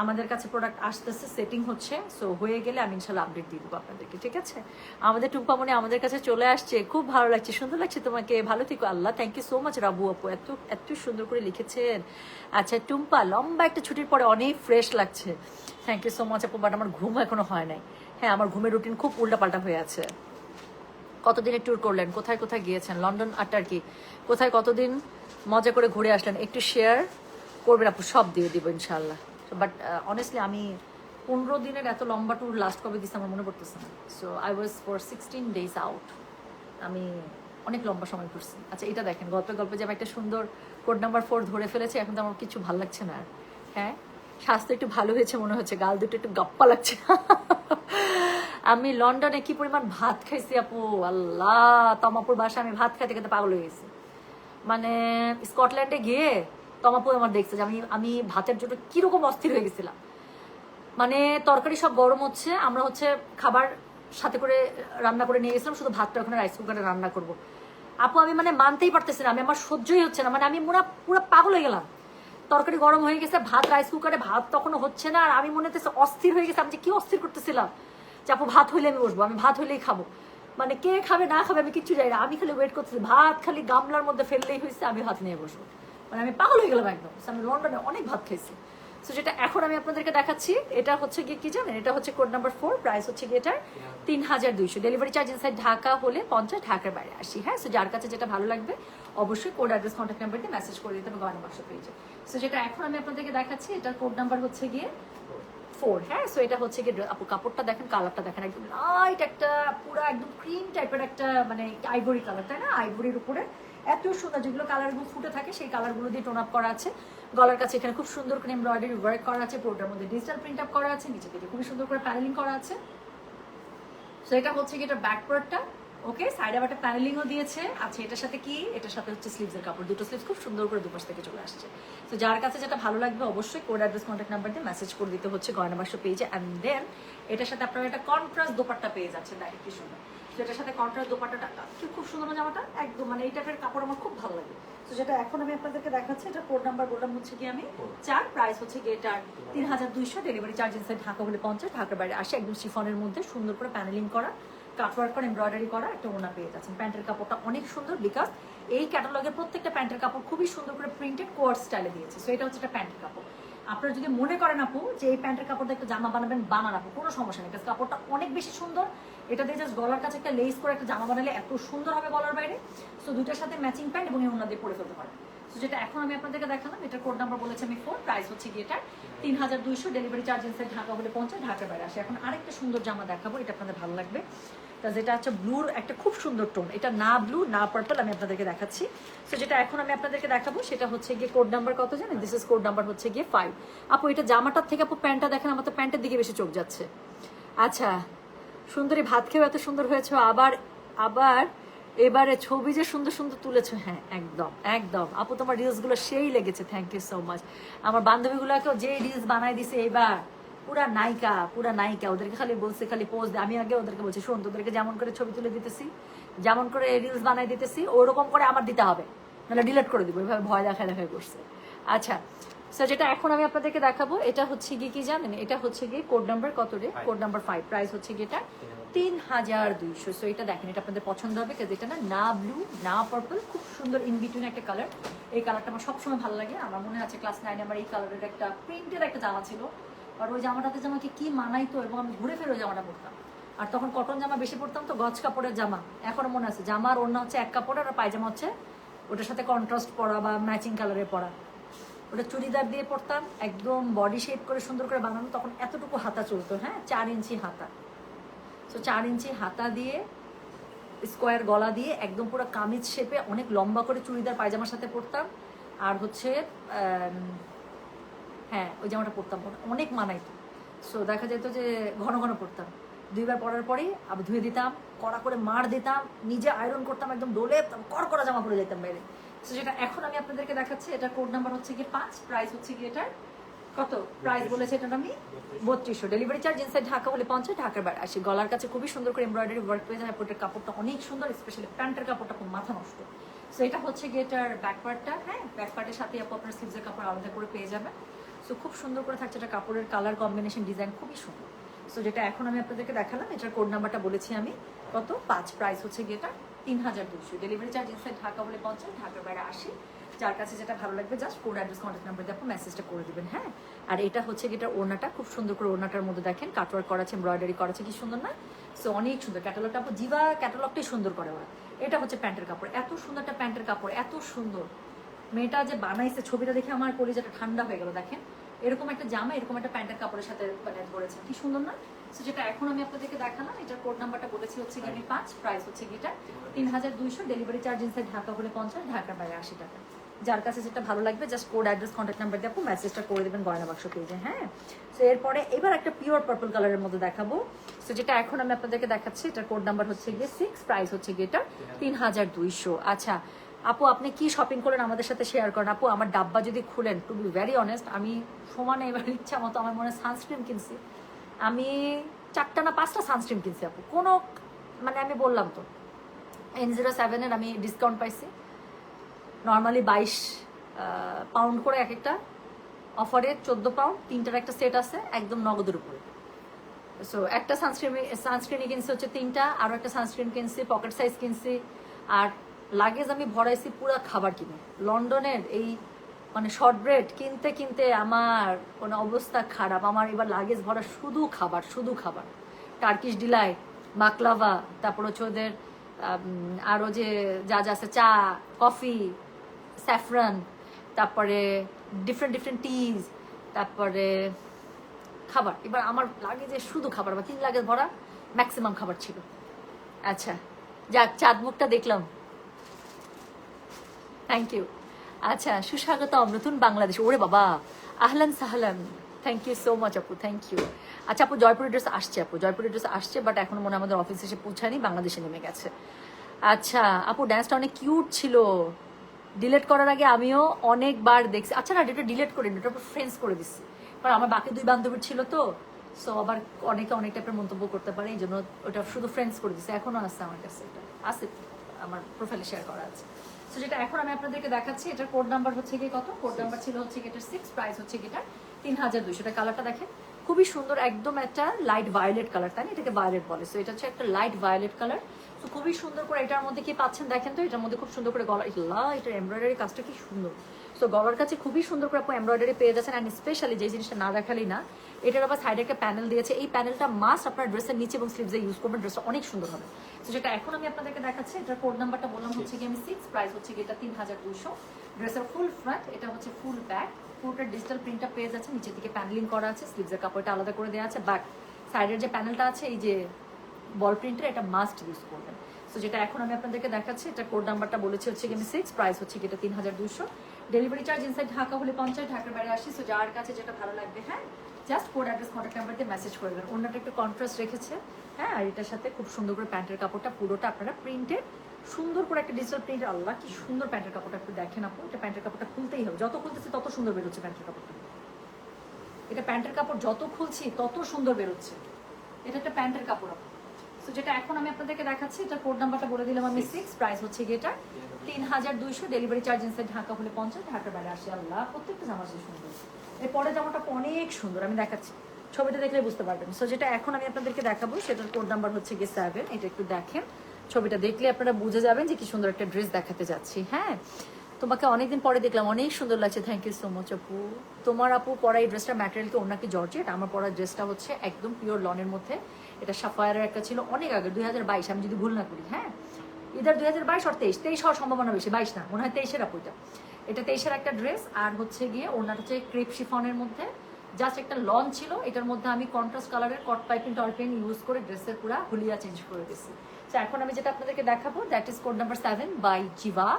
আমাদের কাছে, প্রোডাক্ট আসতেছে, সেটিং হচ্ছে। সো হয়ে গেলে আমি ইনশাল্লাহ আপডেট দিয়ে দেবো আপনাদেরকে, ঠিক আছে। আমাদের টুম্পামনি আমাদের কাছে চলে আসছে, খুব ভালো লাগছে, সুন্দর লাগছে তোমাকে, ভালো থেকো। আল্লাহ, thank you so much Rabu আপু, এত সুন্দর করে লিখেছেন। আচ্ছা টুম্পা, লম্বা একটা ছুটির পরে অনেক ফ্রেশ লাগছে, থ্যাংক ইউ সো মাচ আপু, বাট আমার ঘুম এখনো হয় নাই। হ্যাঁ, আমার ঘুমের রুটিন খুব উল্টাপাল্টা হয়ে আছে। কতদিনের ট্যুর করলেন, কোথায় কোথায় গিয়েছেন, লন্ডন আর টার্কি, কোথায় কতদিন মজা করে ঘুরে আসলেন, একটু শেয়ার করবেন আপু, সব দিয়ে দিব ইনশাল্লাহ। বাট অনেস্টলি আমি 15 দিনের এত লম্বা ট্যুর লাস্ট কবে দিচ্ছি আমার মনে পড়তেছে না। So I was for 16 days out, আমি অনেক লম্বা সময় ঘুরছি। আচ্ছা এটা দেখেন, গল্পে যে আমি একটা সুন্দর কোড নাম্বার 4 ধরে ফেলেছি, এখন তো আমার কিছু ভালো লাগছে না আর। হ্যাঁ, স্বাস্থ্য একটু ভালো হয়েছে মনে হচ্ছে, গাল দুটো একটু গাপ্পা লাগছে। আমি লন্ডনে কি পরিমাণ ভাত খাইছি আপু, আল্লাহ, তমাপুর বাসায় আমি ভাত খাইতে খেতে পাগল হয়ে গেছি। মানে স্কটল্যান্ডে গিয়ে তমাপুর আমার দেখছে যে আমি ভাতের জন্য কিরকম অস্থির হয়ে গেছিলাম। মানে তরকারি সব গরম হচ্ছে, আমরা হচ্ছে খাবার সাথে করে রান্না করে নিয়ে গেছিলাম, শুধু ভাতটা ওখানে রাইস কুকারে রান্না করবো। আপু আমি মানে মানতেই পারতেছি না, আমার সহ্যই হচ্ছে না, মানে আমি পুরো পাগল হয়ে গেলাম। তরকারি গরম হয়ে গেছে, ভাত রাইস কুকারে, ভাত তখনও হচ্ছে না, আর আমি মনে হচ্ছে অস্থির হয়ে গেছে। আমি যে কি অস্থির করতেছিলাম যে আপু ভাত হইলে আমি বসবো, আমি ভাত হইলেই খাবো, মানে কে খাবে না খাবে আমি কিচ্ছু যাই না, আমি খালি ওয়েট করতেছি, ভাত খালি গামলার মধ্যে ফেললেই হয়েছে, আমি ভাত নিয়ে বসবো। মানে আমি পাগল হয়ে গেলাম একদম। আমি লন্ডনে অনেক ভাত খাইছি। সো যেটা এখন আমি আপনাদেরকে দেখাচ্ছি, এটা হচ্ছে গিয়ে কি জানেন, এটা হচ্ছে কোড নাম্বার 4, প্রাইস হচ্ছে গিয়ে এটার 3200। ডেলিভারি চার্জ ইনসাইড ঢাকা হলে 50, ঢাকার বাইরে আসি। হ্যাঁ, সো যার কাছে যেটা ভালো লাগবে অবশ্যই কোড অ্যাড্রেস কন্ট্যাক্ট নাম্বার দিয়ে মেসেজ করে দিতে হবে গয়না বাক্স পেজে। সো যেটা এখন আমি আপনাদেরকে দেখাচ্ছি, এটার কোড নাম্বার হচ্ছে গিয়ে 4। হ্যাঁ, সো এটা হচ্ছে গিয়ে আপু কাপড়টা দেখেন, কালারটা দেখেন, একদম লাইট একটা পুরো একদম ক্রিম টাইপের একটা, মানে আইভরি কালার, তাই না, আইভরির উপরে এত সুন্দর, যেগুলো কালারগুলো ফুটে থাকে সেই কালারগুলো দিয়ে টোন আপ করা আছে। গলার কাছে এখানে খুব সুন্দর করে এমব্রয়ডারি ওয়ার্ক করা আছে, পুরোটার মধ্যে ডিজিটাল প্রিন্ট আপ করা আছে, নিচে থেকে খুবই সুন্দর করে প্যানেলিং করা আছে। সো এটা হচ্ছে কি এটা ব্যাক পার্টটা, ওকে, সাইডে আবার একটা প্যানেলিংও দিয়েছে। আচ্ছা এটার সাথে কি, এটার সাথে হচ্ছে স্লিভসের কাপড়, দুটো স্লিভস খুব সুন্দর করে দুপাশ থেকে চলে আসছে। তো যার কাছে যেটা ভালো লাগবে অবশ্যই কোড অ্যাড্রেস কন্ট্যাক্ট নাম্বার দিয়ে মেসেজ করে দিতে হচ্ছে গয়না বাক্স পেজে। অ্যান্ড দেন এটার সাথে আপনারা একটা কন্ট্রাস্ট দোপাট্টা পেয়ে যাচ্ছেন, ডাইরেক্টলি সুন্দর। তো এটার সাথে কন্ট্রাস্ট দোপাট্টাটা খুব সুন্দর, জামাটা একদম মানে এই টাইপের কাপড় আমার খুব ভালো লাগে। তো যেটা এখন আমি আপনাদেরকে দেখাচ্ছি, এটা কোড নাম্বার বললাম হচ্ছে কি আমি 4, প্রাইস হচ্ছে গিয়ে এটার 3200। ডেলিভারি চার্জ ইনসাইড ঢাকা হলে 50, ঢাকার বাইরে আসে। একদম শিফনের মধ্যে সুন্দর করে প্যানেলিং করা, কাটওয়ার্ক করা এমব্রয়ডারি করা একটা ওনা পেয়ে যাচ্ছেন। প্যান্টের কাপড়টা অনেক সুন্দর, বিকজ এই ক্যাটালগের প্রত্যেকটা প্যান্টের কাপড় খুবই সুন্দর করে প্রিন্টেড কোয়ার্স স্টাইলে দিয়েছে। সো এটা হচ্ছে একটা প্যান্টের কাপড়। আপনারা যদি মনে করেন আপু যে এই প্যান্টের কাপড়টা একটা জামা বানাবেন, বানান আপু, কোনো সমস্যা নেই, কাপড়টা অনেক বেশি সুন্দর। এটা দিয়ে জাস্ট গলার কাছে একটা লেস করে একটা জামা বানালে এত সুন্দর হবে গলার বাইরে। সো দুইটার সাথে ম্যাচিং প্যান্ট এবং এই ওনা দিয়ে পরে ফেলতে পারেন। সো যেটা এখন আমি আপনাদেরকে দেখালাম, এটার কোড নাম্বার বলেছি আমি 4, প্রাইস হচ্ছে গিয়ে এটা 3200, ডেলিভারি চার্জ ইনসাইড ঢাকা হলে 50, ঢাকার বাইরে আসে। এখন আরেকটা সুন্দর জামা দেখাবো, এটা আপনাদের ভালো লাগবে। তা যেটা হচ্ছে ব্লুর একটা খুব সুন্দর টোন, এটা না ব্লু না পার্পল, আমি আপনাদেরকে দেখাচ্ছি। সো যেটা এখন আমি আপনাদেরকে দেখাবো সেটা হচ্ছে গিয়ে কোড নাম্বার কত জানেন? দিস ইজ কোড নাম্বার হচ্ছে গিয়ে 5। আপু এটা জামাটার থেকে আপু প্যান্টটা দেখেন, আমার তো প্যান্টের দিকে বেশি চোখ যাচ্ছে। আচ্ছা সুন্দরী, ভাত খেয়েও এত সুন্দর হয়েছে, আবার আবার এবারে ছবি যে সুন্দর সুন্দর তুলেছো। হ্যাঁ একদম একদম আপু, তোমার রিলসগুলো সেই লেগেছে, থ্যাংক ইউ সো মাচ। আমার বান্ধবীগুলোকেও যে রিলস বানাই দিছে এবার, পুরা নায়িকা পুরা নায়িকা। ওদেরকে খালি বলছে খালি পোজ দে। আমি আগে ওদেরকে বলছি, শোন তোদেরকে যেমন করে ছবি তুলে দিতেছি, যেমন করে রিলস বানাই দিতেছি, ওরকম করে আমার দিতে হবে, নাহলে ডিলিট করে দিব। এভাবে ভয় দেখায় দেখায় করছে। আচ্ছা সো যেটা এখন আমি আপনাদেরকে দেখাবো, এটা হচ্ছে গিয়ে কি জানেন? এটা হচ্ছে গিয়ে কোড নাম্বার কত রে? কোড নাম্বার 5, প্রাইস হচ্ছে গিয়ে এটা 3200। সো এটা দেখেন, এটা আপনাদের পছন্দ হবে, কারণ এটা না ব্লু না পার্পল, খুব সুন্দর ইন বিটুইন একটা কালার। এই কালারটা আমার সবসময় ভালো লাগে। আমার মনে আছে ক্লাস 9 আমার এই কালারের একটা প্রিন্টের একটা জামা ছিল, আর ওই জামাটাতে জামাকে কি মানাইতো, এবং আমি ঘুরে ফিরে ওই জামাটা পরতাম। আর তখন কটন জামা বেশি পরতাম, তো গজ কাপড়ের জামা এখনো মনে আছে। জামার ওড়না হচ্ছে এক কাপড়ের, আর পায়জামা হচ্ছে ওটার সাথে কন্ট্রাস্ট পরা বা ম্যাচিং কালারের পরা। ওটা চুড়িদার দিয়ে পরতাম, একদম বডি শেপ করে সুন্দর করে বানানো। তখন এতটুকু হাতা চলতো, হ্যাঁ 4 ইঞ্চি হাতা। সো 4 ইঞ্চি হাতা দিয়ে স্কোয়ার গলা দিয়ে একদম পুরো কামিজ শেপে অনেক লম্বা করে চুড়িদার পায়জামার সাথে পরতাম। আর হচ্ছে হ্যাঁ ওই জামাটা পরতাম, অনেক মানাইতো। সো দেখা যেত যে ঘন ঘন পরতাম, 2 বার পরার পরেই আবার ধুয়ে দিতাম, কড়া করে মার দিতাম, নিজে আয়রন করতাম, একদম ডোলে কড়া জামা পরে যেতাম বাইরে। সো যেটা এখন আমি আপনাদেরকে দেখাচ্ছি, এটা কোড নাম্বার হচ্ছে গিয়ে 5, প্রাইস হচ্ছে গিয়ে এটার কত? প্রাইস বলেছে এটার আমি 3200, ডেলিভারি চার্জ ইনসাইড ঢাকা হলে 50, ঢাকার বাইরে আসে। গলার কাছে খুবই সুন্দর করে এমব্রয়ডারি ওয়ার্ক পেয়ে যায়। পোটের কাপড়টা অনেক সুন্দর, স্পেশালি প্যান্টের কাপড়টা খুব মাথা নষ্ট। সো এটা হচ্ছে গিয়ে এটার ব্যাকপার্টটা, হ্যাঁ ব্যাকপার্টের সাথে আপু আপনার স্লিভসের কাপড় আলাদা করে পেয়ে যাবে। সো খুব সুন্দর করে থাকছে, এটা কাপড়ের কালার কম্বিনেশন ডিজাইন খুবই সুন্দর। সো যেটা এখন আমি আপনাদেরকে দেখালাম, এটার কোড নাম্বারটা বলেছি আমি কত? 5, প্রাইস হচ্ছে গিয়ে এটা 3200, ডেলিভারি চার্জ ইনসাইড ঢাকা হলে 50, ঢাকার বাইরে আসে। যার কাছে যেটা ভালো লাগবে just code address contact number দিয়ে আপনি মেসেজটা করে দিবেন, হ্যাঁ। আর এটা হচ্ছে গিয়ে এটা ওড়নাটা খুব সুন্দর করে, ওড়নাটার মধ্যে দেখেন কাটওয়ার্ক করা আছে, এমব্রয়ডারি করা আছে, কি সুন্দর না? সো অনেক সুন্দর ক্যাটালগটা, আপু জিবা ক্যাটালগটাই সুন্দর করে ওরা। এটা হচ্ছে প্যান্টের কাপড়, এত সুন্দর একটা প্যান্টের কাপড়, এত সুন্দর। মেয়েটা যে বানাইছে, ছবিটা দেখে আমার কলিজাটা ঠান্ডা হয়ে গেল। দেখেন এরকম একটা জামা এরকম একটা প্যান্টের কাপড়ের সাথে মানে ধরেছে, কি সুন্দর না? সো যেটা এখন আমি আপনাদেরকে দেখালাম, এটার কোড নাম্বারটা বলেছি হচ্ছে গিয়ে 5, প্রাইস হচ্ছে গিয়ে এটা 3200, ডেলিভারি চার্জ ইনসাইড ঢাকা হলে 50, ঢাকার বাইরে 80 টাকা। যার কাছে যেটা ভালো লাগবে just code address contact number দিয়ে আপু মেসেজটা করে দেবেন গয়না বাক্স পেজে, হ্যাঁ। সো এরপরে এবার একটা পিওর পার্পল কালারের মধ্যে দেখাবো। সো যেটা এখন আমি আপনাদেরকে দেখাচ্ছি, এটার কোড নাম্বার হচ্ছে গিয়ে 6, প্রাইস হচ্ছে গিয়ে এটা 3200। আচ্ছা আপু আপনি কি শপিং করলেন আমাদের সাথে শেয়ার করেন। আপু আমার ডাব্বা যদি খুলেন, টু বি ভেরি অনেস্ট, আমি সমানে এবার ইচ্ছা মতো আমার মনে সানস্ক্রিন কিনছি, আমি 4টা না 5টা সানস্ক্রিন কিনছি আপু। কোনো মানে আমি বললাম তো N07-এর আমি ডিসকাউন্ট পাইছি, নর্মালি 22 পাউন্ড করে এক একটা, অফারে 14 পাউন্ড, 3টার একটা সেট আছে একদম নগদের উপরে। সো একটা সানস্ক্রিন কিনছি হচ্ছে 3টা, আরও একটা সানস্ক্রিন কিনছি, পকেট সাইজ কিনছি, আর লাগেজ আমি ভরাইছি পুরো খাবার কিনে। লন্ডনের এই মানে শর্ট ব্রেড কিনতে কিনতে আমার কোনো অবস্থা খারাপ। আমার এবার লাগেজ ভরা শুধু খাবার, শুধু খাবার। টার্কিশ ডিলাইট, বাকলাভা, তারপর হচ্ছে ওদের আরও যে যা যা আছে, চা, কফি, স্যাফরান, তারপরে ডিফারেন্ট ডিফারেন্ট টিজ, তারপরে খাবার। এবার আমার লাগে যে শুধু খাবার, বা 3 লাগেজ ভরা ম্যাক্সিমাম খাবার ছিল। আচ্ছা যাক, চাঁদ মুখটা দেখলাম, থ্যাংক ইউ। আচ্ছা সুস্বাগতম নতুন বাংলাদেশ, ওরে বাবা, আহলান সাহলান, থ্যাংক ইউ সো মাচ আপু, থ্যাংক ইউ। আচ্ছা আপু জয়পুরের ড্রেস আসছে, আপু জয়পুরের ড্রেস আসছে, বাট এখনো মনে হয় আমাদের অফিসে এসে পৌঁছায়নি, বাংলাদেশে নেমে গেছে। আচ্ছা আপু ড্যান্সটা অনেক কিউট ছিল, ডিলেট করার আগে আমিও অনেকবার দেখছি। আচ্ছা না এটা ডিলেট করিনি, এটা ফ্রেন্ডস করে দিচ্ছি, কারণ আমার বাকি 2 বান্ধবীর ছিল তো। সো আবার অনেকে অনেক টাইপের মন্তব্য করতে পারে, এই জন্য ওটা শুধু ফ্রেন্ডস করে দিচ্ছি। এখনো আছে আমার কাছে, এটা আছে আমার প্রোফাইলে শেয়ার করা আছে। সো যেটা এখন আমি আপনাদেরকে দেখাচ্ছি, এটার কোড নাম্বার হচ্ছে গিয়ে কত? কোড নাম্বার ছিল হচ্ছে গিয়ে 6, প্রাইস হচ্ছে গিয়ে 3200। কালারটা দেখেন খুবই সুন্দর, একদম একটা লাইট ভায়োলেট কালার, তাই না? এটাকে ভায়োলেট বলে। সো এটা হচ্ছে একটা লাইট ভায়োলেট কালার। তো খুবই সুন্দর করে এটার মধ্যে কি পাচ্ছেন দেখেন তো, এটার মধ্যে খুব সুন্দর করে গলা, এটার এমব্রয়ডারি কাজটা কি সুন্দর। সো গলার কাছে খুবই সুন্দর করে আপু এমব্রয়ডারি পেয়ে যাচ্ছেন। অ্যান্ড স্পেশালি যে জিনিসটা না দেখালেই না, এটার আবার সাইডে একটা প্যানেল দিয়েছে। এই প্যানেলটা মাস্ট আপনার ড্রেসের নিচে এবং স্লিভসে ইউজ করবেন, ড্রেসটা অনেক সুন্দর হবে। তো যেটা এখন আমি আপনাদেরকে দেখাচ্ছি, এটার কোড নাম্বারটা বললাম হচ্ছে কি আমি 6, প্রাইস হচ্ছে কি এটা 3200। ড্রেসের ফুল ফ্রন্ট, এটা হচ্ছে ফুল ব্যাক, পুরোটা ডিজিটাল প্রিন্টটা পেয়ে যাচ্ছে, নিচের দিকে প্যানেলিং করা আছে, স্লিভসের কাপড়টা আলাদা করে দেওয়া আছে। ব্যাক সাইডের যে প্যানেলটা আছে, এই যে বল প্রিন্টের, এটা মাস্ট ইউজ করবেন। সো যেটা এখন আমি আপনাদেরকে দেখাচ্ছি, এটা কোড নাম্বারটা বলেছি হচ্ছে কি আমি 6, প্রাইস হচ্ছে কি এটা 3200। ডেলিভারি চার্জ ইনসাইড ঢাকা হলে 50, ঢাকার বাইরে 80। সো যার কাছে যেটা ভালো লাগবে, হ্যাঁ, just code address contact number দিয়ে মেসেজ করে দেবেন। অন্যটা একটু কন্ট্রাস্ট রেখেছে, হ্যাঁ, আর এটার সাথে খুব সুন্দর করে প্যান্টের কাপড়টা পুরোটা আপনারা প্রিন্টেড, সুন্দর করে একটা ডিজিটাল প্রিন্ট। আল্লাহ কি সুন্দর প্যান্টের কাপড়টা, একটু দেখেন আপু। এটা প্যান্টের কাপড়টা খুলতেই হবে, যত খুলতেছে তত সুন্দর বেরোচ্ছে প্যান্টের কাপড়টা। এটা প্যান্টের কাপড় যত খুলছি তত সুন্দর বেরোচ্ছে। এটা একটা প্যান্টের কাপড়। তো যেটা এখন আমি আপনাদেরকে দেখাচ্ছি, এটা কোড নাম্বারটা বলে দিলাম আমি 6, প্রাইস হচ্ছে কি এটা 3200। ডেলিভারি চার্জ ইনসাইড ঢাকা হলে 50, ঢাকার বাইরে 80। আল্লাহ প্রত্যেকটা জামা সুন্দর। এর পরে জামাটা অনেক সুন্দর, আমি দেখাচ্ছি, ছবিটা দেখলে বুঝতে পারবেন। সো যেটা এখন আমি আপনাদেরকে দেখাবো, সেটার কোড নাম্বার হচ্ছে গিয়ে 7। এটা একটু দেখেন, ছবিটা দেখলে আপনারা বুঝে যাবেন যে কি সুন্দর একটা ড্রেস দেখাতে যাচ্ছি। হ্যাঁ, তোমাকে অনেকদিন পরে দেখলাম, অনেক সুন্দর লাগছে। থ্যাংক ইউ সো মাচ আপু। তোমার আপু পরা এই ড্রেসটা ম্যাটেরিয়াল কি ওর নাকি জর্জেট? আমার পরা ড্রেসটা হচ্ছে একদম পিওর লনের মধ্যে। এটা সাফায়ারের একটা ছিল অনেক আগে, 2022, আমি যদি ভুল না করি। হ্যাঁ, ইদার 2022 আর 23 হওয়ার সম্ভাবনা বেশি, 22 না, মনে হয় 23-এর আপু এটা। এটা 23-এর একটা ড্রেস। আর হচ্ছে গিয়ে ওনার হচ্ছে ক্রেপ শিফনের মধ্যে, জাস্ট একটা লন ছিল। এটার মধ্যে আমি কন্ট্রাস্ট কালারের কট পাইপিং টলপেন ইউজ করে ড্রেসের পুরো হুলিয়া চেঞ্জ করে দিয়েছি। তো এখন আমি যেটা আপনাদেরকে দেখাবো, that is code number 7 by Jiva.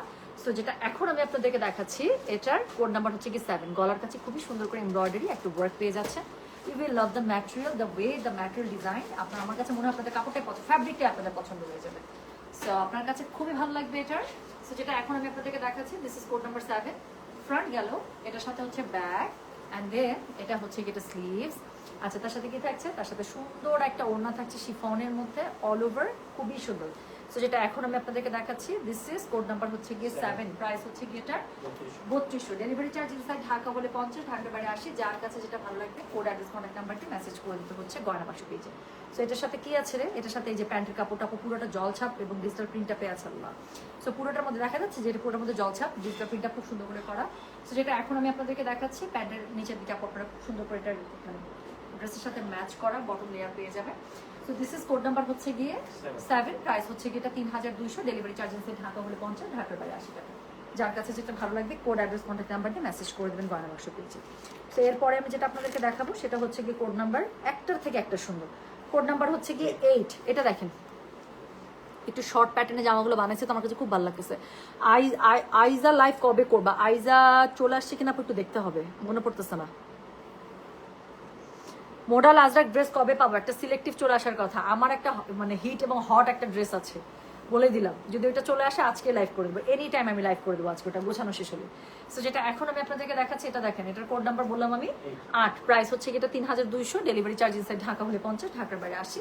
So যেটা এখন আমি আপনাদেরকে দেখাচ্ছি, এটার কোড নাম্বার হচ্ছে কি 7। গলার কাছে খুবই সুন্দর করে এমব্রয়ডারি একটু ওয়ার্ক পেয়ে যাচ্ছে। You will love the material, the way the material design. আপনার, আমার কাছে মনে হয় আপনাদের কাপড়টাই পছন্দ, ফ্যাব্রিকটাই আপনাদের পছন্দ হয়ে যাবে। সো আপনার কাছে খুবই ভালো লাগবে এটার। সো যেটা এখন আমি আপনাদেরকে দেখাচ্ছি, this is code number 7। Front গেল, এটার সাথে হচ্ছে ব্যাক, অ্যান্ড দেন এটা হচ্ছে এটা স্লিভস। আচ্ছা, তার সাথে কি থাকছে? তার সাথে সুন্দর একটা ওড়না থাকছে শিফনের মধ্যে, অল ওভার, খুবই সুন্দর। সো যেটা এখন আমি আপনাদেরকে দেখাচ্ছি, দিস ইজ কোড নাম্বার হচ্ছে গিয়ে 7, প্রাইস হচ্ছে গিয়ে এটা 3200। ডেলিভারি চার্জ ইনসাইড ঢাকা বলে 50, ঢাকার বাইরে 80। যার কাছে যেটা ভালো লাগবে কোড অ্যাড্রেস কন্ট্যাক্ট নাম্বারটি মেসেজ করে দিতে হচ্ছে গয়না বাক্স পেজে। সো এটার সাথে কি আছে রে? এটার সাথে এই যে প্যান্টের কাপড়টা পুরোটা জলছাপ এবং ডিজিটাল প্রিন্টটা পেয়ে আছে। আল্লাহ, সো পুরোটার মধ্যে দেখা যাচ্ছে যে এটা পুরোটার মধ্যে জলছাপ, ডিজিটাল প্রিন্টটা খুব সুন্দর করে করা। সো যেটা এখন আমি আপনাদেরকে দেখাচ্ছি, প্যান্টের নিচের দিকে আপনারা খুব সুন্দর করে এটা ড্রেসের সাথে ম্যাচ করা বটম লেয়ার পেয়ে যাবে। So this is code number হচ্ছে গিয়ে 7, প্রাইস হচ্ছে গিয়ে এটা 3200। ডেলিভারি চার্জ ইনসাইড ঢাকা হলে 50, ঢাকার বাইরে 80 টাকা। যার কাছে যেটা ভালো লাগবে কোড অ্যাড্রেস কন্ট্যাক্ট নাম্বার দিয়ে মেসেজ করে দেবেন গয়না বাক্স পেয়েছি। তো এরপরে আমি যেটা আপনাদেরকে দেখাবো, সেটা হচ্ছে গিয়ে কোড নাম্বার একটার থেকে একটা সুন্দর। কোড নাম্বার হচ্ছে গিয়ে 8। এটা দেখেন, একটু শর্ট প্যাটার্নে জামাগুলো বানাইছে, তো আমার কাছে খুব ভালো লাগতেছে। আইজা লাইভ কবে করবা? আইজা চলে আসছে কিনা একটু দেখতে হবে, মনে পড়তেছে না। মোডাল আজরাক ড্রেস কবে পাবো? একটা সিলেক্টিভ চলে আসার কথা। আমার একটা মানে হিট এবং হট একটা ড্রেস আছে, বলে দিলাম, যদি ওটা চলে আসে আজকে লাইভ করে দেবো, এনি টাইম আমি লাইভ করে দেবো আজকে, ওটা গোছানো শেষ হলে। সো যেটা এখন আমি আপনাদেরকে দেখাচ্ছি, এটা দেখেন, এটার কোড নাম্বার বললাম আমি 8, প্রাইস হচ্ছে এটা 3200। ডেলিভারি চার্জ ইনসাইড ঢাকা হলে 50, ঢাকার বাইরে 80।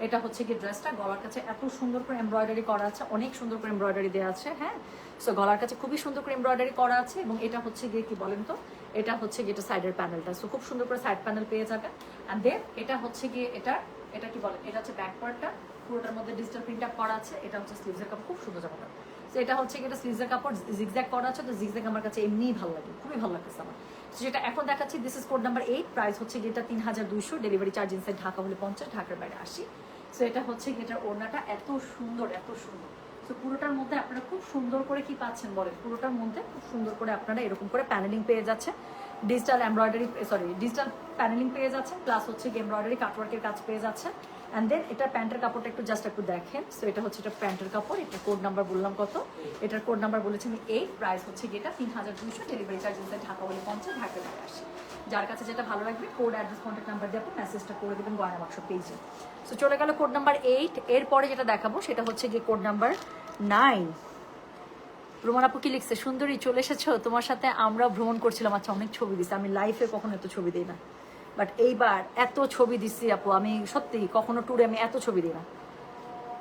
এটা হচ্ছে কি ড্রেসটা, গলার কাছে এত সুন্দর করে এমব্রয়ডারি করা আছে, অনেক সুন্দর করে এমব্রয়ডারি দেওয়া আছে। হ্যাঁ, সো গলার কাছে খুবই সুন্দর করে এমব্রয়ডারি করা আছে, এবং এটা হচ্ছে গিয়ে কি বলেন তো, এটা হচ্ছে গিয়ে এটা সাইডের প্যানেলটা। সো খুব সুন্দর করে সাইড প্যানেল পেয়ে যাবেন। অ্যান্ড দেন এটা হচ্ছে গিয়ে এটা কি বলেন, এটা হচ্ছে ব্যাক পার্টটা, পুরোটার মধ্যে ডিজিটাল প্রিন্ট আপ করা আছে। এটা হচ্ছে স্লিভসের কাপড়, খুব সুন্দর জামাটা। তো এটা হচ্ছে এটা স্লিভসের কাপড়, জিগজ্যাগ করা আছে। তো জিগজ্যাগ আমার কাছে এমনিই ভালো লাগে, খুবই ভালো লাগতেছে আমার। তো যেটা এখন দেখাচ্ছি, this is code number 8, price হচ্ছে এটা 3200। ডেলিভারি চার্জ ইনসাইড ঢাকা হলে 50, ঢাকার বাইরে 80। সো এটা হচ্ছে এটার ওড়নাটা এত সুন্দর, এত সুন্দর। সো পুরোটার মধ্যে আপনারা খুব সুন্দর করে কি পাচ্ছেন বলেন, পুরোটার মধ্যে খুব সুন্দর করে আপনারা এরকম করে প্যানেলিং পেয়ে যাচ্ছে, ডিজিটাল এমব্রয়ডারি, ডিজিটাল প্যানেলিং পেয়ে যাচ্ছে, প্লাস হচ্ছে এমব্রয়ডারি কাটওয়ার্কের কাজ পেয়ে যাচ্ছে। অ্যান্ড দেন এটা প্যান্টের কাপড়টা একটু জাস্ট একটু দেখেন। সো এটা হচ্ছে এটা প্যান্টের কাপড়। এটা কোড নাম্বার বললাম কত, এটার কোড নাম্বার বলেছি আমি 8, প্রাইস হচ্ছে এটা 3200। ডেলিভারি চার্জ ইনসাইড ঢাকা হলে 50, ঢাকার বাইরে 80। যার কাছে যেটা ভালো লাগবে কোড অ্যাড্রেস কন্ট্যাক্ট নাম্বার দিয়ে আপনি মেসেজটা করে দেবেন গয়না বাক্স পেজে। সো চলে গেল কোড নাম্বার 8। এরপরে যেটা দেখাবো সেটা হচ্ছে গিয়ে কোড নাম্বার 9। রোমান আপু কি লিখছে, সুন্দরী চলে এসেছো, তোমার সাথে আমরা ভ্রমণ করছিলাম। আচ্ছা, অনেক ছবি দিচ্ছে, আমি লাইফে কখনো এত ছবি দিই না, বাট এইবার এত ছবি দিচ্ছি আপু, আমি সত্যি কখনো ট্যুরে আমি এত ছবি দিই না।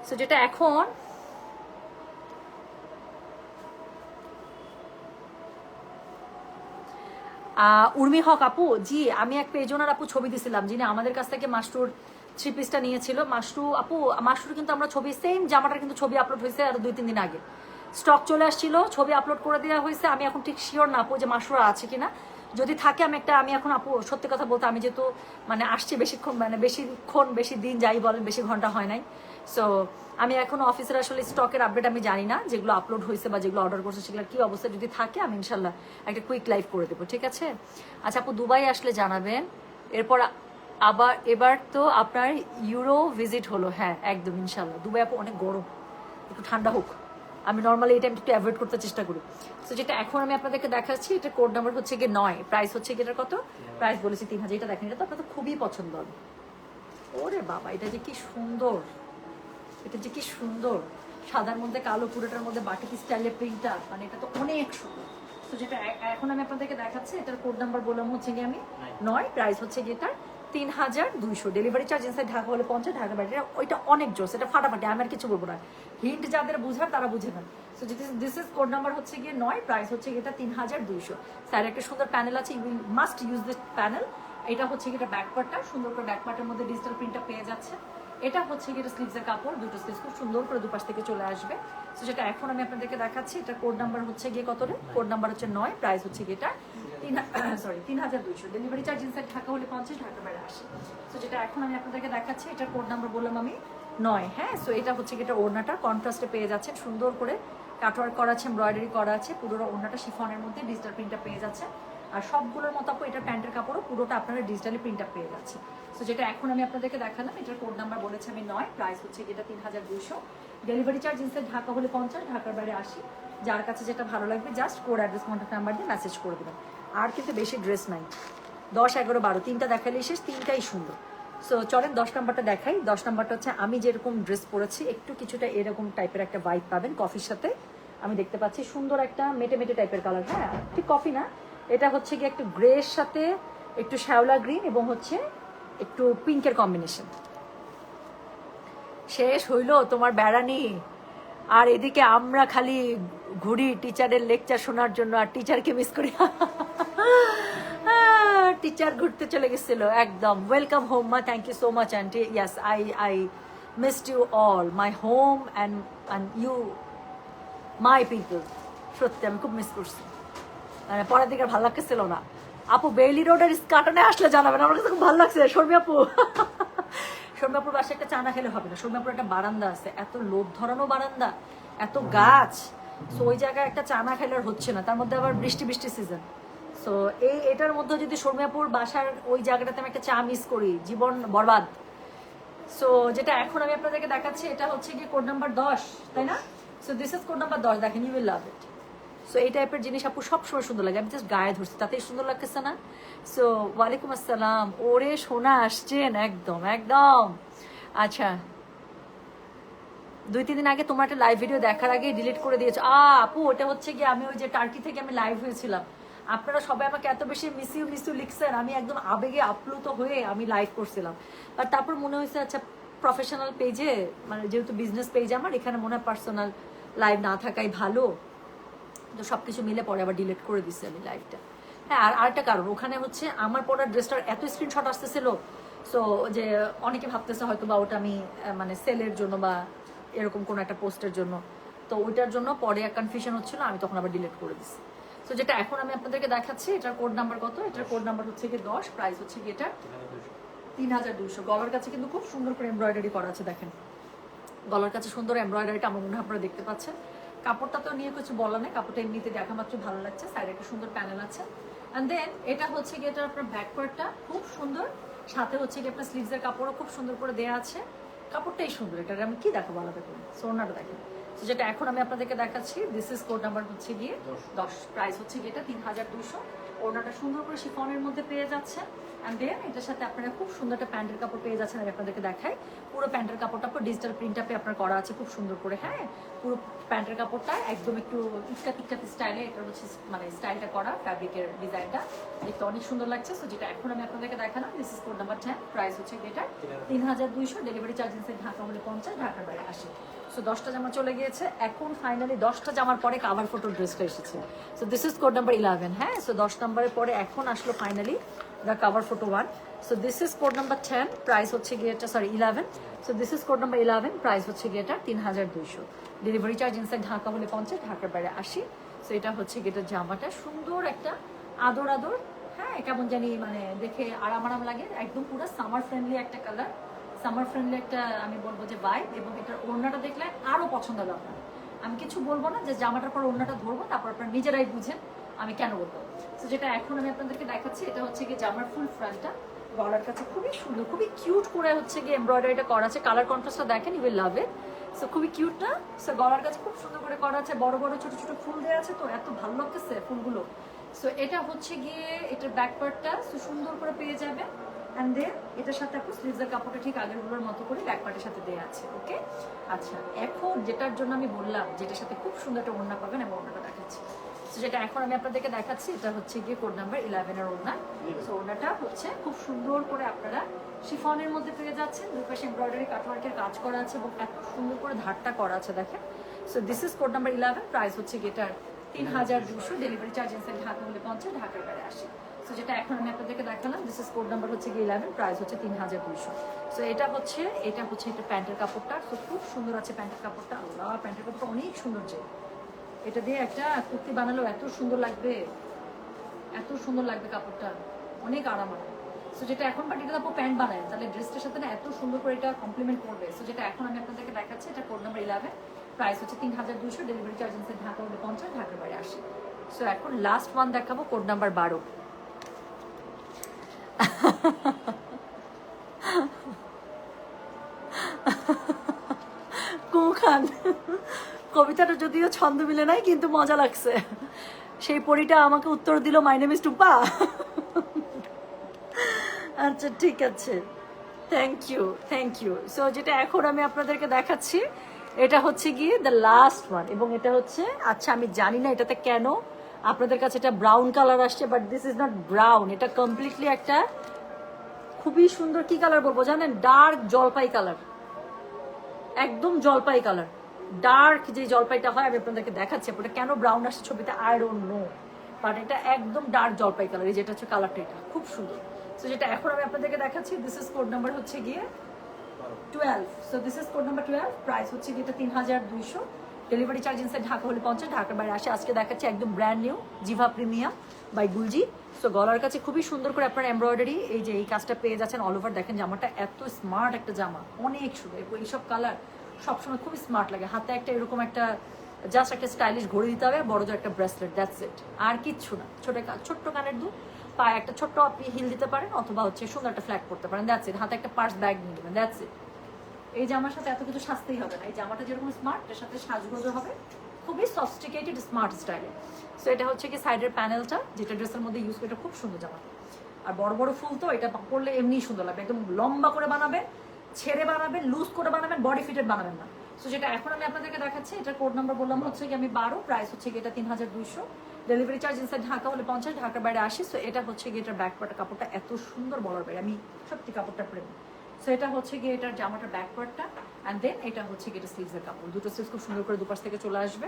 সো যেটা এখন উর্মি হক আপু, জি আমি এক পেজনার আপু ছবি দিছিলাম, যিনি আমাদের কাছ থেকে মাস্টুর 3 পিসটা নিয়েছিল। মাস্টু আপু, মাস্টুর কিন্তু আমরা ছবি, সেম জামাটার কিন্তু ছবি আপলোড হয়েছে আর 2-3 দিন আগে। স্টক চলে আসছিল, ছবি আপলোড করে দেওয়া হয়েছে। আমি এখন ঠিক শিওর না আপু যে মাস্টুর আছে কিনা, যদি থাকে আমি এখন আপু সত্যি কথা বলতে, আমি যেহেতু মানে আসছি বেশিক্ষণ, মানে বেশি দিন যাই বলেন, বেশি ঘন্টা হয় নাই। সো আমি এখন অফিসের আসলে স্টকের আপডেট আমি জানি না, যেগুলো আপলোড হয়েছে বা যেগুলো অর্ডার করছে সেগুলো কি অবস্থা, যদি থাকে আমি ইনশাল্লাহ একটা কুইক লাইভ করে দেবো, ঠিক আছে? আচ্ছা আপু, দুবাই আসলে জানাবেন। এরপর এবার তো আপনার ইউরো ভিজিট হলো, হ্যাঁ একদম ইনশাল্লাহ। দুবাই আপু অনেক গরম, একটু ঠান্ডা হোক। আমি নর্মালি এই টাইমটা একটু অ্যাভয়েড করতে চেষ্টা করি। তো যেটা এখন আমি আপনাদেরকে দেখাচ্ছি, এটা কোড নাম্বার হচ্ছে গিয়ে 9, প্রাইস হচ্ছে গিয়ে এটার কত, প্রাইস বলেছি 3000। এটা দেখেন, এটা তো আপনাদের খুবই পছন্দ হবে। ওরে বাবা, এটা যে কি সুন্দর, এটা যে কি সুন্দর, সাদার মধ্যে কালো, পুরোটার মধ্যে বাটিক স্টাইলের প্রিন্টার, মানে এটা তো অনেক সুন্দর। তো যেটা এখন আমি আপনাদেরকে দেখাচ্ছি, এটার কোড নাম্বার বললাম হচ্ছে গিয়ে আমি 9, প্রাইস হচ্ছে গিয়ে এটার 3200। ডেলিভারি চার্জ ইনসাইড ঢাকা হলে 50, ঢাকা বাইরে ওইটা অনেক জোস, এটা ফাটাফাটি, আমি আর কিছু বলবো না। হিন্ট যাদের বুঝার তারা বুঝে নেন। So this is code number হচ্ছে গিয়ে 9, প্রাইস হচ্ছে গিয়ে এটা 3200। স্যার একটা সুন্দর প্যানেল আছে, you must use this panel. এটা হচ্ছে গিয়ে ব্যাকপার্টটা, সুন্দর করে ব্যাকপার্টের মধ্যে ডিজিটাল প্রিন্টটা পেয়ে যাচ্ছে। এটা হচ্ছে গিয়ে স্লিভসের কাপড়, দুটো স্লিভস খুব সুন্দর করে দুপাশ থেকে চলে আসবে। তো সেটা এখন আমি আপনাদেরকে দেখাচ্ছি। এটা কোড নাম্বার হচ্ছে গিয়ে কত রে, কোড নাম্বার হচ্ছে 9, প্রাইস হচ্ছে গিয়ে এটা 3200। ডেলিভারি চার্জ ইনসাইড ঢাকা হলে 50, ঢাকা বাইরে 80। তো যেটা এখন আমি আপনাদেরকে দেখাচ্ছি, এটার কোড নাম্বার বললাম আমি 9, হ্যাঁ। সো এটা হচ্ছে গিয়ে এটা ওড়নাটা কন্ট্রাস্টে পেয়ে যাচ্ছেন, সুন্দর করে কাটওয়ার্ক করা আছে, এমব্রয়ডারি করা আছে, পুরো ওড়নাটা শিফনের মধ্যে ডিজিটাল প্রিন্টটা পেয়ে যাচ্ছে। আর সবগুলোর মতো আপু এটা প্যান্টের কাপড়ও পুরোটা আপনারা ডিজিটালি প্রিন্টটা পেয়ে যাচ্ছে। সো যেটা এখন আমি আপনাদেরকে দেখালাম, এটার কোড নাম্বার বলেছে আমি 9, প্রাইস হচ্ছে যেটা 3200। ডেলিভারি চার্জ ইনসাইড ঢাকা হলে 50, ঢাকার বাইরে 80। যার কাছে যেটা ভালো লাগবে just code address contact number দিয়ে মেসেজ করে দেবেন। আর কিন্তু বেশি ড্রেস নাই, 10, 11, 12 তিনটা দেখালেই শেষ, তিনটাই সুন্দর। সো চলেন 10 নাম্বারটা দেখাই। 10 নাম্বারটা হচ্ছে আমি যেরকম ড্রেস পরেছি, একটু কিছুটা এরকম টাইপের একটা ভাইব পাবেন কফির সাথে। আমি দেখতে পাচ্ছি সুন্দর একটা মেটে মেটে টাইপের কালার, হ্যাঁ ঠিক কফি না, এটা হচ্ছে গিয়ে একটু গ্রের সাথে একটু শ্যাওলা গ্রিন এবং হচ্ছে একটু পিঙ্কের কম্বিনেশন। শেষ হইলো তোমার বেড়ানি, আর এদিকে আমরা খালি ঘুরি টিচারের লেকচার শোনার জন্য, আর টিচারকে মিস করি। টিচার ঘুরতে চলে গেছিল একদম। ওয়েলকাম হোম মা, thank you so much auntie. Yes, I missed you all, my home and you my people. সত্যি আমি খুব মিস করছি, মানে পরের দিকে ভালো লাগতেছিল না। আপু বেইলি রোডের স্কাটনে আসলে জানাবেন, আমার কাছে খুব ভালো লাগছে। শর্মি আপু, শর্মি আপুর বাসায় একটা চানা খেলে হবে না। শর্মি আপুর একটা বারান্দা আছে, এত লোভ ধরানো বারান্দা, এত গাছ। সো ওই জায়গায় একটা চানা খেলে আর হচ্ছে না, তার মধ্যে আবার বৃষ্টি সিজন। সো এটার মধ্যে যদি শর্মি আপুর বাসার ওই জায়গাটাতে আমি একটা চা মিস করি, জীবন বরবাদ। সো যেটা এখন আমি আপনাদেরকে দেখাচ্ছি, এটা হচ্ছে গিয়ে কোড নাম্বার 10, তাই না? So this is code number 10, দেখেন, you will love it. So এই টাইপের জিনিস আপু সবসময় সুন্দর লাগে, আমি জাস্ট গায়ে ধরছি তাতেই সুন্দর লাগতেছে না? সো ওয়ালাইকুম আসসালাম, ওরে সোনা আসছেন, একদম একদম। আচ্ছা, 2-3 দিন আগে তোমার একটা লাইভ ভিডিও দেখার আগে ডিলিট করে দিয়েছো। আপু ওটা হচ্ছে গিয়ে আমি ওই যে টার্কি থেকে আমি লাইভ হয়েছিলাম, আপনারা সবাই আমাকে এত বেশি মিস ইউ লিখছেন, আমি একদম আবেগে আপ্লুত হয়ে আমি লাইভ করছিলাম। আর তারপর মনে হয়েছে আচ্ছা প্রফেশনাল পেজে, মানে যেহেতু বিজনেস পেজ আমার, এখানে মনে হয় পার্সোনাল লাইভ না থাকাই ভালো। তো সবকিছু মিলে পরে আবার ডিলিট করে দিচ্ছি আমি লাইভটা। হ্যাঁ, আর আরেকটা কারণ, ওখানে হচ্ছে আমার পড়ার ড্রেসটার এত স্ক্রিনশট আসতেছিল, সো যে অনেকে ভাবতেছে হয়তো বা ওটা আমি মানে সেলের জন্য বা এরকম কোনো একটা পোস্টের জন্য, তো ওইটার জন্য পরে কনফিউশন হচ্ছিল, আমি তখন আবার ডিলিট করে দিচ্ছি। সো যেটা এখন আমি আপনাদেরকে দেখাচ্ছি, এটার কোড নাম্বার কত, এটার কোড নাম্বার হচ্ছে গিয়ে 10, প্রাইস হচ্ছে গিয়ে এটা 3200। গলার কাছে কিন্তু খুব সুন্দর করে এমব্রয়ডারি করা আছে, দেখেন গলার কাছে সুন্দর এমব্রয়ডারিটা আমার মনে হয় আপনারা দেখতে পাচ্ছেন। কাপড়টা তো নিয়ে কিছু বলা নেই, কাপড়টা এমনিতে দেখা মাত্র ভালো লাগছে। সাইডে একটা সুন্দর প্যানেল আছে, অ্যান্ড দেন এটা হচ্ছে গিয়ে এটার আপনার ব্যাকপার্টটা খুব সুন্দর, সাথে হচ্ছে গিয়ে আপনার স্লিভসের কাপড়ও খুব সুন্দর করে দেওয়া আছে। কাপড়টাই সুন্দর, এটার আমি কি দেখাবো আলাদা করে, সোনাটা দেখেন। তো যেটা এখন আমি আপনাদেরকে দেখাচ্ছি, দিস ইজ কোড নাম্বার হচ্ছে গিয়ে 10, প্রাইস হচ্ছে গিয়ে এটা 3200। ওড়নাটা সুন্দর করে শিফনের মধ্যে পেয়ে যাচ্ছে, অ্যান্ড দেন এটার সাথে আপনারা খুব সুন্দর একটা প্যান্টের কাপড় পেয়ে যাচ্ছেন। আমি আপনাদেরকে দেখাই, পুরো প্যান্টের কাপড়টা পুরো ডিজিটাল প্রিন্ট আপে আপনার করা আছে খুব সুন্দর করে। হ্যাঁ, পুরো প্যান্টের কাপড়টা একদম একটু ইটকাতি স্টাইলে, এটা হচ্ছে মানে স্টাইলটা করা, ফ্যাব্রিকের ডিজাইনটা দেখতে অনেক সুন্দর লাগছে। সো যেটা এখন আমি আপনাদেরকে দেখালাম, this is code number 10, price হচ্ছে এটা 3200, ডেলিভারি চার্জ ইনসাইড ঢাকা হলে 50, ঢাকার বাইরে 80। সো 10টা জামা চলে গিয়েছে, এখন ফাইনালি 10টা জামার পরে কাভার ফটো ড্রেসটা এসেছে। So this is code number 11। হ্যাঁ, সো 10 নম্বরের পরে এখন আসলো finally the cover photo 1। So this is code number 10, price হচ্ছে গিয়ে এটা 11। So this is code number 11, price হচ্ছে গিয়ে এটা 3200, ডেলিভারি চার্জ ইনসাইড ঢাকা হলে 50, ঢাকার বাইরে 80। সো এটা হচ্ছে গিয়ে এটা জামাটা সুন্দর একটা আদর আদর, হ্যাঁ কেমন জানি মানে দেখে আরাম লাগে, একদম পুরো সামার ফ্রেন্ডলি একটা কালার, সামার ফ্রেন্ডলি একটা আমি বলবো যে ভাইব। এবং এটার ওড়নাটা দেখলে আরো পছন্দ হবে আপনার। আমি কিছু বলবো না, যে জামাটার পর ওড়নাটা ধরবো, তারপর আপনার নিজেরাই বুঝেন আমি কেন বলবো। তো যেটা এখন আমি আপনাদেরকে দেখাচ্ছি, এটা হচ্ছে কি জামার ফুল ফ্রন্টটা, গলার কাছে খুবই সুন্দর, খুবই কিউট করে হচ্ছে গিয়ে এমব্রয়ডারিটা করা আছে। কালার কন্ট্রাস্টটা দেখেন, you will love it. So খুবই কিউট না? সো গলার কাছে খুব সুন্দর করে করা আছে, বড় বড় ছোট ছোট ফুল দেওয়া আছে, তো এত ভালো লাগতেছে ফুলগুলো। সো এটা হচ্ছে গিয়ে এটার ব্যাক পার্টটা সুন্দর করে পেয়ে যাবে। অ্যান্ড দেন এটার সাথে আপনি স্লিভসের কাপড়টা ঠিক আগেরগুলোর মতো করে ব্যাক পার্টের সাথে দেওয়া আছে। ওকে, আচ্ছা এখন যেটার জন্য আমি বললাম যেটার সাথে খুব সুন্দর একটা ওড়না পাবেন, এবং ওড়নাটা দেখাচ্ছি। সো যেটা এখন আমি আপনাদেরকে দেখাচ্ছি, এটা হচ্ছে গিয়ে কোড নাম্বার 11 এর ওড়না। সো ওড়নাটা হচ্ছে খুব সুন্দর করে আপনারা শিফনের মধ্যে পেয়ে যাচ্ছেন, দুই পাশে এমব্রয়ডারি কাটওয়ার্কের কাজ করা আছে, এবং এত সুন্দর করে ধারটা করা আছে দেখেন। So this is code number 11, price হচ্ছে গিয়ে এটার 3200, ডেলিভারি চার্জ ইনসাইড ঢাকা হলে 50, ঢাকার বাইরে 80। সো যেটা এখন আমি আপনাদেরকে দেখালাম, দিস ইজ কোড নাম্বার হচ্ছে গিয়ে 11, প্রাইস হচ্ছে 3200। সো এটা হচ্ছে এটা প্যান্টের কাপড়টা। সো খুব সুন্দর আছে প্যান্টের কাপড়টা, আল্লাহ প্যান্টের কাপড়টা অনেক সুন্দর। যে এটা দিয়ে একটা কুর্তি বানালেও এত সুন্দর লাগবে, এত সুন্দর লাগবে কাপড়টা, অনেক আরাম হবে। সো যেটা এখন পার্টিকুলার আপু প্যান্ট বানায়, তাহলে ড্রেসটার সাথে না এত সুন্দর করে এটা কমপ্লিমেন্ট করবে। সো যেটা এখন আমি আপনাদেরকে দেখাচ্ছি, এটা কোড নাম্বার 11, প্রাইস হচ্ছে 3200, ডেলিভারি চার্জ ইনসাইড ঢাকা হলে 50, ঢাকার বাইরে 80। সো এখন লাস্ট ওয়ান দেখাবো, কোড নাম্বার 12। কুখান কবিতাটা যদিও ছন্দ মিলে নাই, কিন্তু মজা লাগছে। সেই পরীটা আমাকে উত্তর দিল, মাই নেম ইজ টুম্পা। আচ্ছা ঠিক আছে, থ্যাংক ইউ। সো যেটা এখন আমি আপনাদেরকে দেখাচ্ছি, এটা হচ্ছে গিয়ে দ্য লাস্ট ওয়ান, এবং এটা হচ্ছে, আচ্ছা আমি জানি না এটাতে কেন আপনাদের কাছে এটা ব্রাউন কালার আসছে, but this is not brown, এটা কমপ্লিটলি একটা খুবই সুন্দর, কি কালার বলবো জানেন, ডার্ক জলপাই কালার, একদম জলপাই কালার, ডার্ক যে জলপাইটা হয়, আমি আপনাদেরকে দেখাচ্ছি। আপনারা কেন ব্রাউন আসছে ছবিতে আই ডোন্ট নো, বাট এটা একদম ডার্ক জলপাই কালার, এই যেটা হচ্ছে কালারটা, এটা খুব সুন্দর। সো যেটা এখন আমি আপনাদেরকে দেখাচ্ছি, দিস ইজ কোড নাম্বার হচ্ছে গিয়ে 12। So this is code number 12, price হচ্ছে গিয়ে এটা 3200, ডেলিভারি চার্জ ইনসাইড ঢাকা হলে 50, ঢাকার বাইরে 80। আজকে দেখাচ্ছি একদম ব্র্যান্ড নিউ জিভা প্রিমিয়াম বাই গুলজি। সো গলার কাছে খুবই সুন্দর করে আপনার এমব্রয়ডারি, এই যে এই কাজটা পেয়ে যাচ্ছেন অল ওভার। দেখেন জামাটা এত স্মার্ট একটা জামা, অনেক সুন্দর, এইসব কালার সবসময় খুবই স্মার্ট লাগে। হাতে একটা এরকম একটা জাস্ট একটা স্টাইলিশ ঘড়ি দিতে হবে, বড় যে একটা ব্রেসলেট, দ্যাটস ইট, আর কিচ্ছু না। ছোট্ট কানের দুল, পায়ে একটা ছোট্ট আপনি হিল দিতে পারেন, অথবা হচ্ছে সুন্দর একটা ফ্ল্যাট করতে পারেন, দ্যাটস ইট। হাতে একটা পার্স ব্যাগ নিয়ে নেবেন, দ্যাটস ইট। এই জামার সাথে এত কিছু সাজতেই হবে না, এই জামাটা যেরকম স্মার্ট, এর সাথে সাজগোজও হবে, খুবই সফিস্টিকেটেড স্মার্ট স্টাইলে। সো এটা হচ্ছে কি সাইডের প্যানেলটা, যেটা ড্রেসের মধ্যে ইউজ করে, এটা খুব সুন্দর জামা। আর বড় বড় ফুল তো এটা পরলে এমনি সুন্দর লাগবে, একদম লম্বা করে বানাবেন, ছেড়ে বানাবেন, লুজ করে বানাবেন, বডি ফিটেড বানাবেন না। সো যেটা এখন আমি আপনাদেরকে দেখাচ্ছি, এটা কোড নাম্বার বললাম হচ্ছে কি আমি 12, প্রাইস হচ্ছে কি এটা 3200, ডেলিভারি চার্জ ইনসাইড ঢাকা হলে 50, ঢাকার বাইরে 80। সো এটা হচ্ছে কি এটার ব্যাক পার্টের কাপড়টা এত সুন্দর, বলার বাইরে, আমি সত্যি কাপড়টা প্রেম। সো এটা হচ্ছে গিয়ে এটার জামাটার ব্যাক পার্টটা, অ্যান্ড দেন এটা হচ্ছে গিয়ে এটা স্লিভসের কাপড়, দুটো স্লিভস খুব সুন্দর করে দুপাশ থেকে চলে আসবে।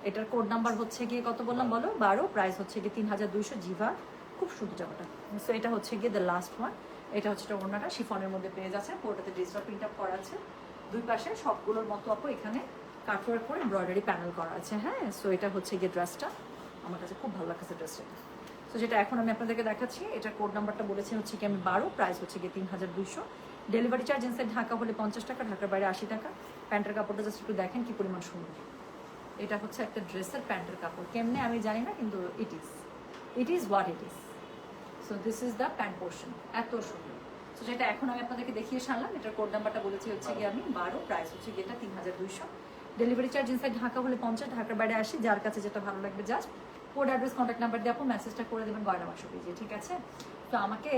এটার কোড নাম্বার হচ্ছে গিয়ে কত বললাম বলো, 12, প্রাইস হচ্ছে গিয়ে 3200, জিভা, খুব সুন্দর জামাটা। সো এটা হচ্ছে গিয়ে দ্য লাস্ট ওয়ান, এটা হচ্ছে ওড়নাটা শিফনের মধ্যে পেয়ে যাচ্ছে, পুরোটাতে ডিজিটাল প্রিন্ট আপ করা আছে, দুই পাশে সবগুলোর মতো আপু এখানে কাটওয়ার্ক করে এমব্রয়ডারি প্যানেল করা আছে। হ্যাঁ, সো এটা হচ্ছে গিয়ে ড্রেসটা, আমার কাছে খুব ভালো লাগছে ড্রেসটা। সো যেটা এখন আমি আপনাদেরকে দেখাচ্ছি, এটার কোড নাম্বারটা বলেছি হচ্ছে কি আমি 12, প্রাইস হচ্ছে গিয়ে 3200, ডেলিভারি চার্জ ইনসাইড ঢাকা হলে 50 টাকা, ঢাকার বাইরে 80 টাকা। প্যান্টের কাপড়টা জাস্ট একটু দেখেন কি পরিমাণ সুন্দর, এটা হচ্ছে একটা ড্রেসের প্যান্টের কাপড়, কেমনে আমি জানি না, কিন্তু it is what it is. So this is the pant portion, এত সুন্দর। সো যেটা এখন আমি আপনাদেরকে দেখিয়ে সারলাম, এটার কোড নাম্বারটা বলেছি হচ্ছে গিয়ে আমি 12, প্রাইস হচ্ছে গিয়ে এটা 3200, ডেলিভারি চার্জ ইনসাইড ঢাকা হলে 50, ঢাকার বাইরে 80। যার কাছে যেটা ভালো লাগবে just code address contact number দিয়ে আপু মেসেজটা করে দেবেন গয়না বাক্স পেজে, ঠিক আছে? তো আমাকে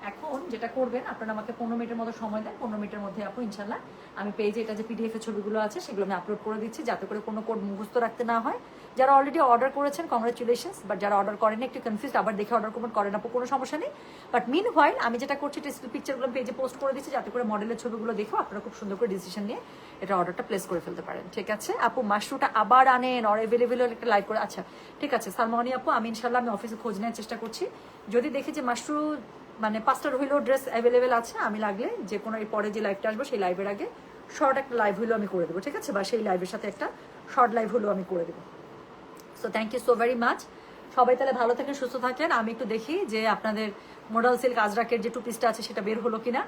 এখন যেটা করবেন, আপনারা আমাকে 15 মিনিটের মতো সময় দেন। 15 মিনিটের মধ্যে আপু ইনশাল্লাহ আমি পেজে এটা যে পিডিএফ এর ছবিগুলো আছে সেগুলো আমি আপলোড করে দিচ্ছি, যাতে করে কোনো কোড মুখস্থ রাখতে না হয়। যারা অলরেডি অর্ডার করেছেন কংগ্রেচুলেশনস, বাট যারা অর্ডার করেনি একটু কনফিউজ, আবার দেখে অর্ডার করবেন, করেন আপু কোনো সমস্যা নেই। বাট মিন হোয়াইল আমি যেটা করছি স্টিল পিকচারগুলো পেজে পোস্ট করে দিচ্ছি, যাতে করে মডেলের ছবিগুলো দেখেও আপনারা খুব সুন্দর করে ডিসিশন নিয়ে এটা অর্ডারটা প্লেস করে ফেলতে পারেন। ঠিক আছে আপু, মাশরুটা আবার আনেন, অর অ্যাভেলেবেল একটা লাইভ করে। আচ্ছা ঠিক আছে সালমানি আপু, আমি ইনশাল্লাহ আমি অফিসে খোঁজ নেওয়ার চেষ্টা করছি। যদি দেখি যে মাশরু মানে 5টার হইলেও ড্রেস অ্যাভেলেবেল আছে, আমি লাগলে যে কোনো এই পরে যে লাইভটা আসবো সেই লাইভের আগে শর্ট একটা লাইভ হলেও আমি করে দেবো, ঠিক আছে, বা সেই লাইভের সাথে একটা শর্ট লাইভ হলেও আমি করে দেবো। So thank you so very much. সবাই তাহলে ভালো থাকেন, সুস্থ থাকেন। আমি একটু দেখি যে আপনাদের মডেল সিল্ক আজরাকের যে টু পিসটা আছে সেটা বের হলো কিনা।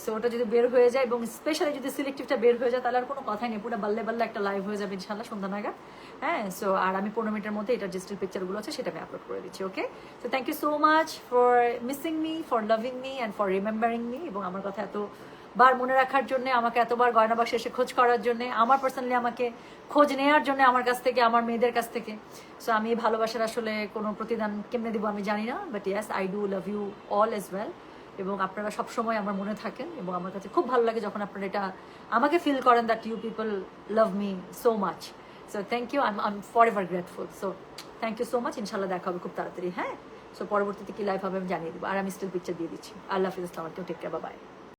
সো ওটা যদি বের হয়ে যায় এবং স্পেশালি যদি সিলেক্টিভটা বের হয়ে যায় তাহলে আর কোনো কথাই নেই, পুরো বাল্লে বাল্লে একটা লাইভ হয়ে যাবে ইনশাল্লাহ সন্ধ্যা নাগাদ। হ্যাঁ, সো আর আমি 15 মিনিটের মধ্যে এটার যে স্টিল পিকচারগুলো আছে সেটা আমি আপলোড করে দিচ্ছি। Okay, so thank you so much for missing me, for loving me and for remembering me, এবং আমার কথা এতবার মনে রাখার জন্য, আমাকে এতবার গয়না বাক্সে এসে খোঁজ করার জন্য, আমার পার্সোনালি আমাকে খোঁজ নেওয়ার জন্য আমার কাছ থেকে, আমার মেয়েদের কাছ থেকে। সো আমি এই ভালোবাসার আসলে কোনো প্রতিদান কেমনে দিব আমি জানি না, but yes I do love you all as well. এবং আপনারা সবসময় আমার মনে থাকেন এবং আমার কাছে খুব ভালো লাগে যখন আপনারা এটা আমাকে ফিল করেন that you people love me so much. So thank you, I am forever grateful. So thank you so much, ইনশাল্লাহ দেখা হবে খুব তাড়াতাড়ি। হ্যাঁ, সো পরবর্তীতে কি লাইভ হবে আমি জানিয়ে দেবো, আর আমি স্টিল পিকচার দিয়ে দিচ্ছি। আল্লাহ হাফিজ, আসসালামু আলাইকুম, টেক কেয়ার, বাই বাই।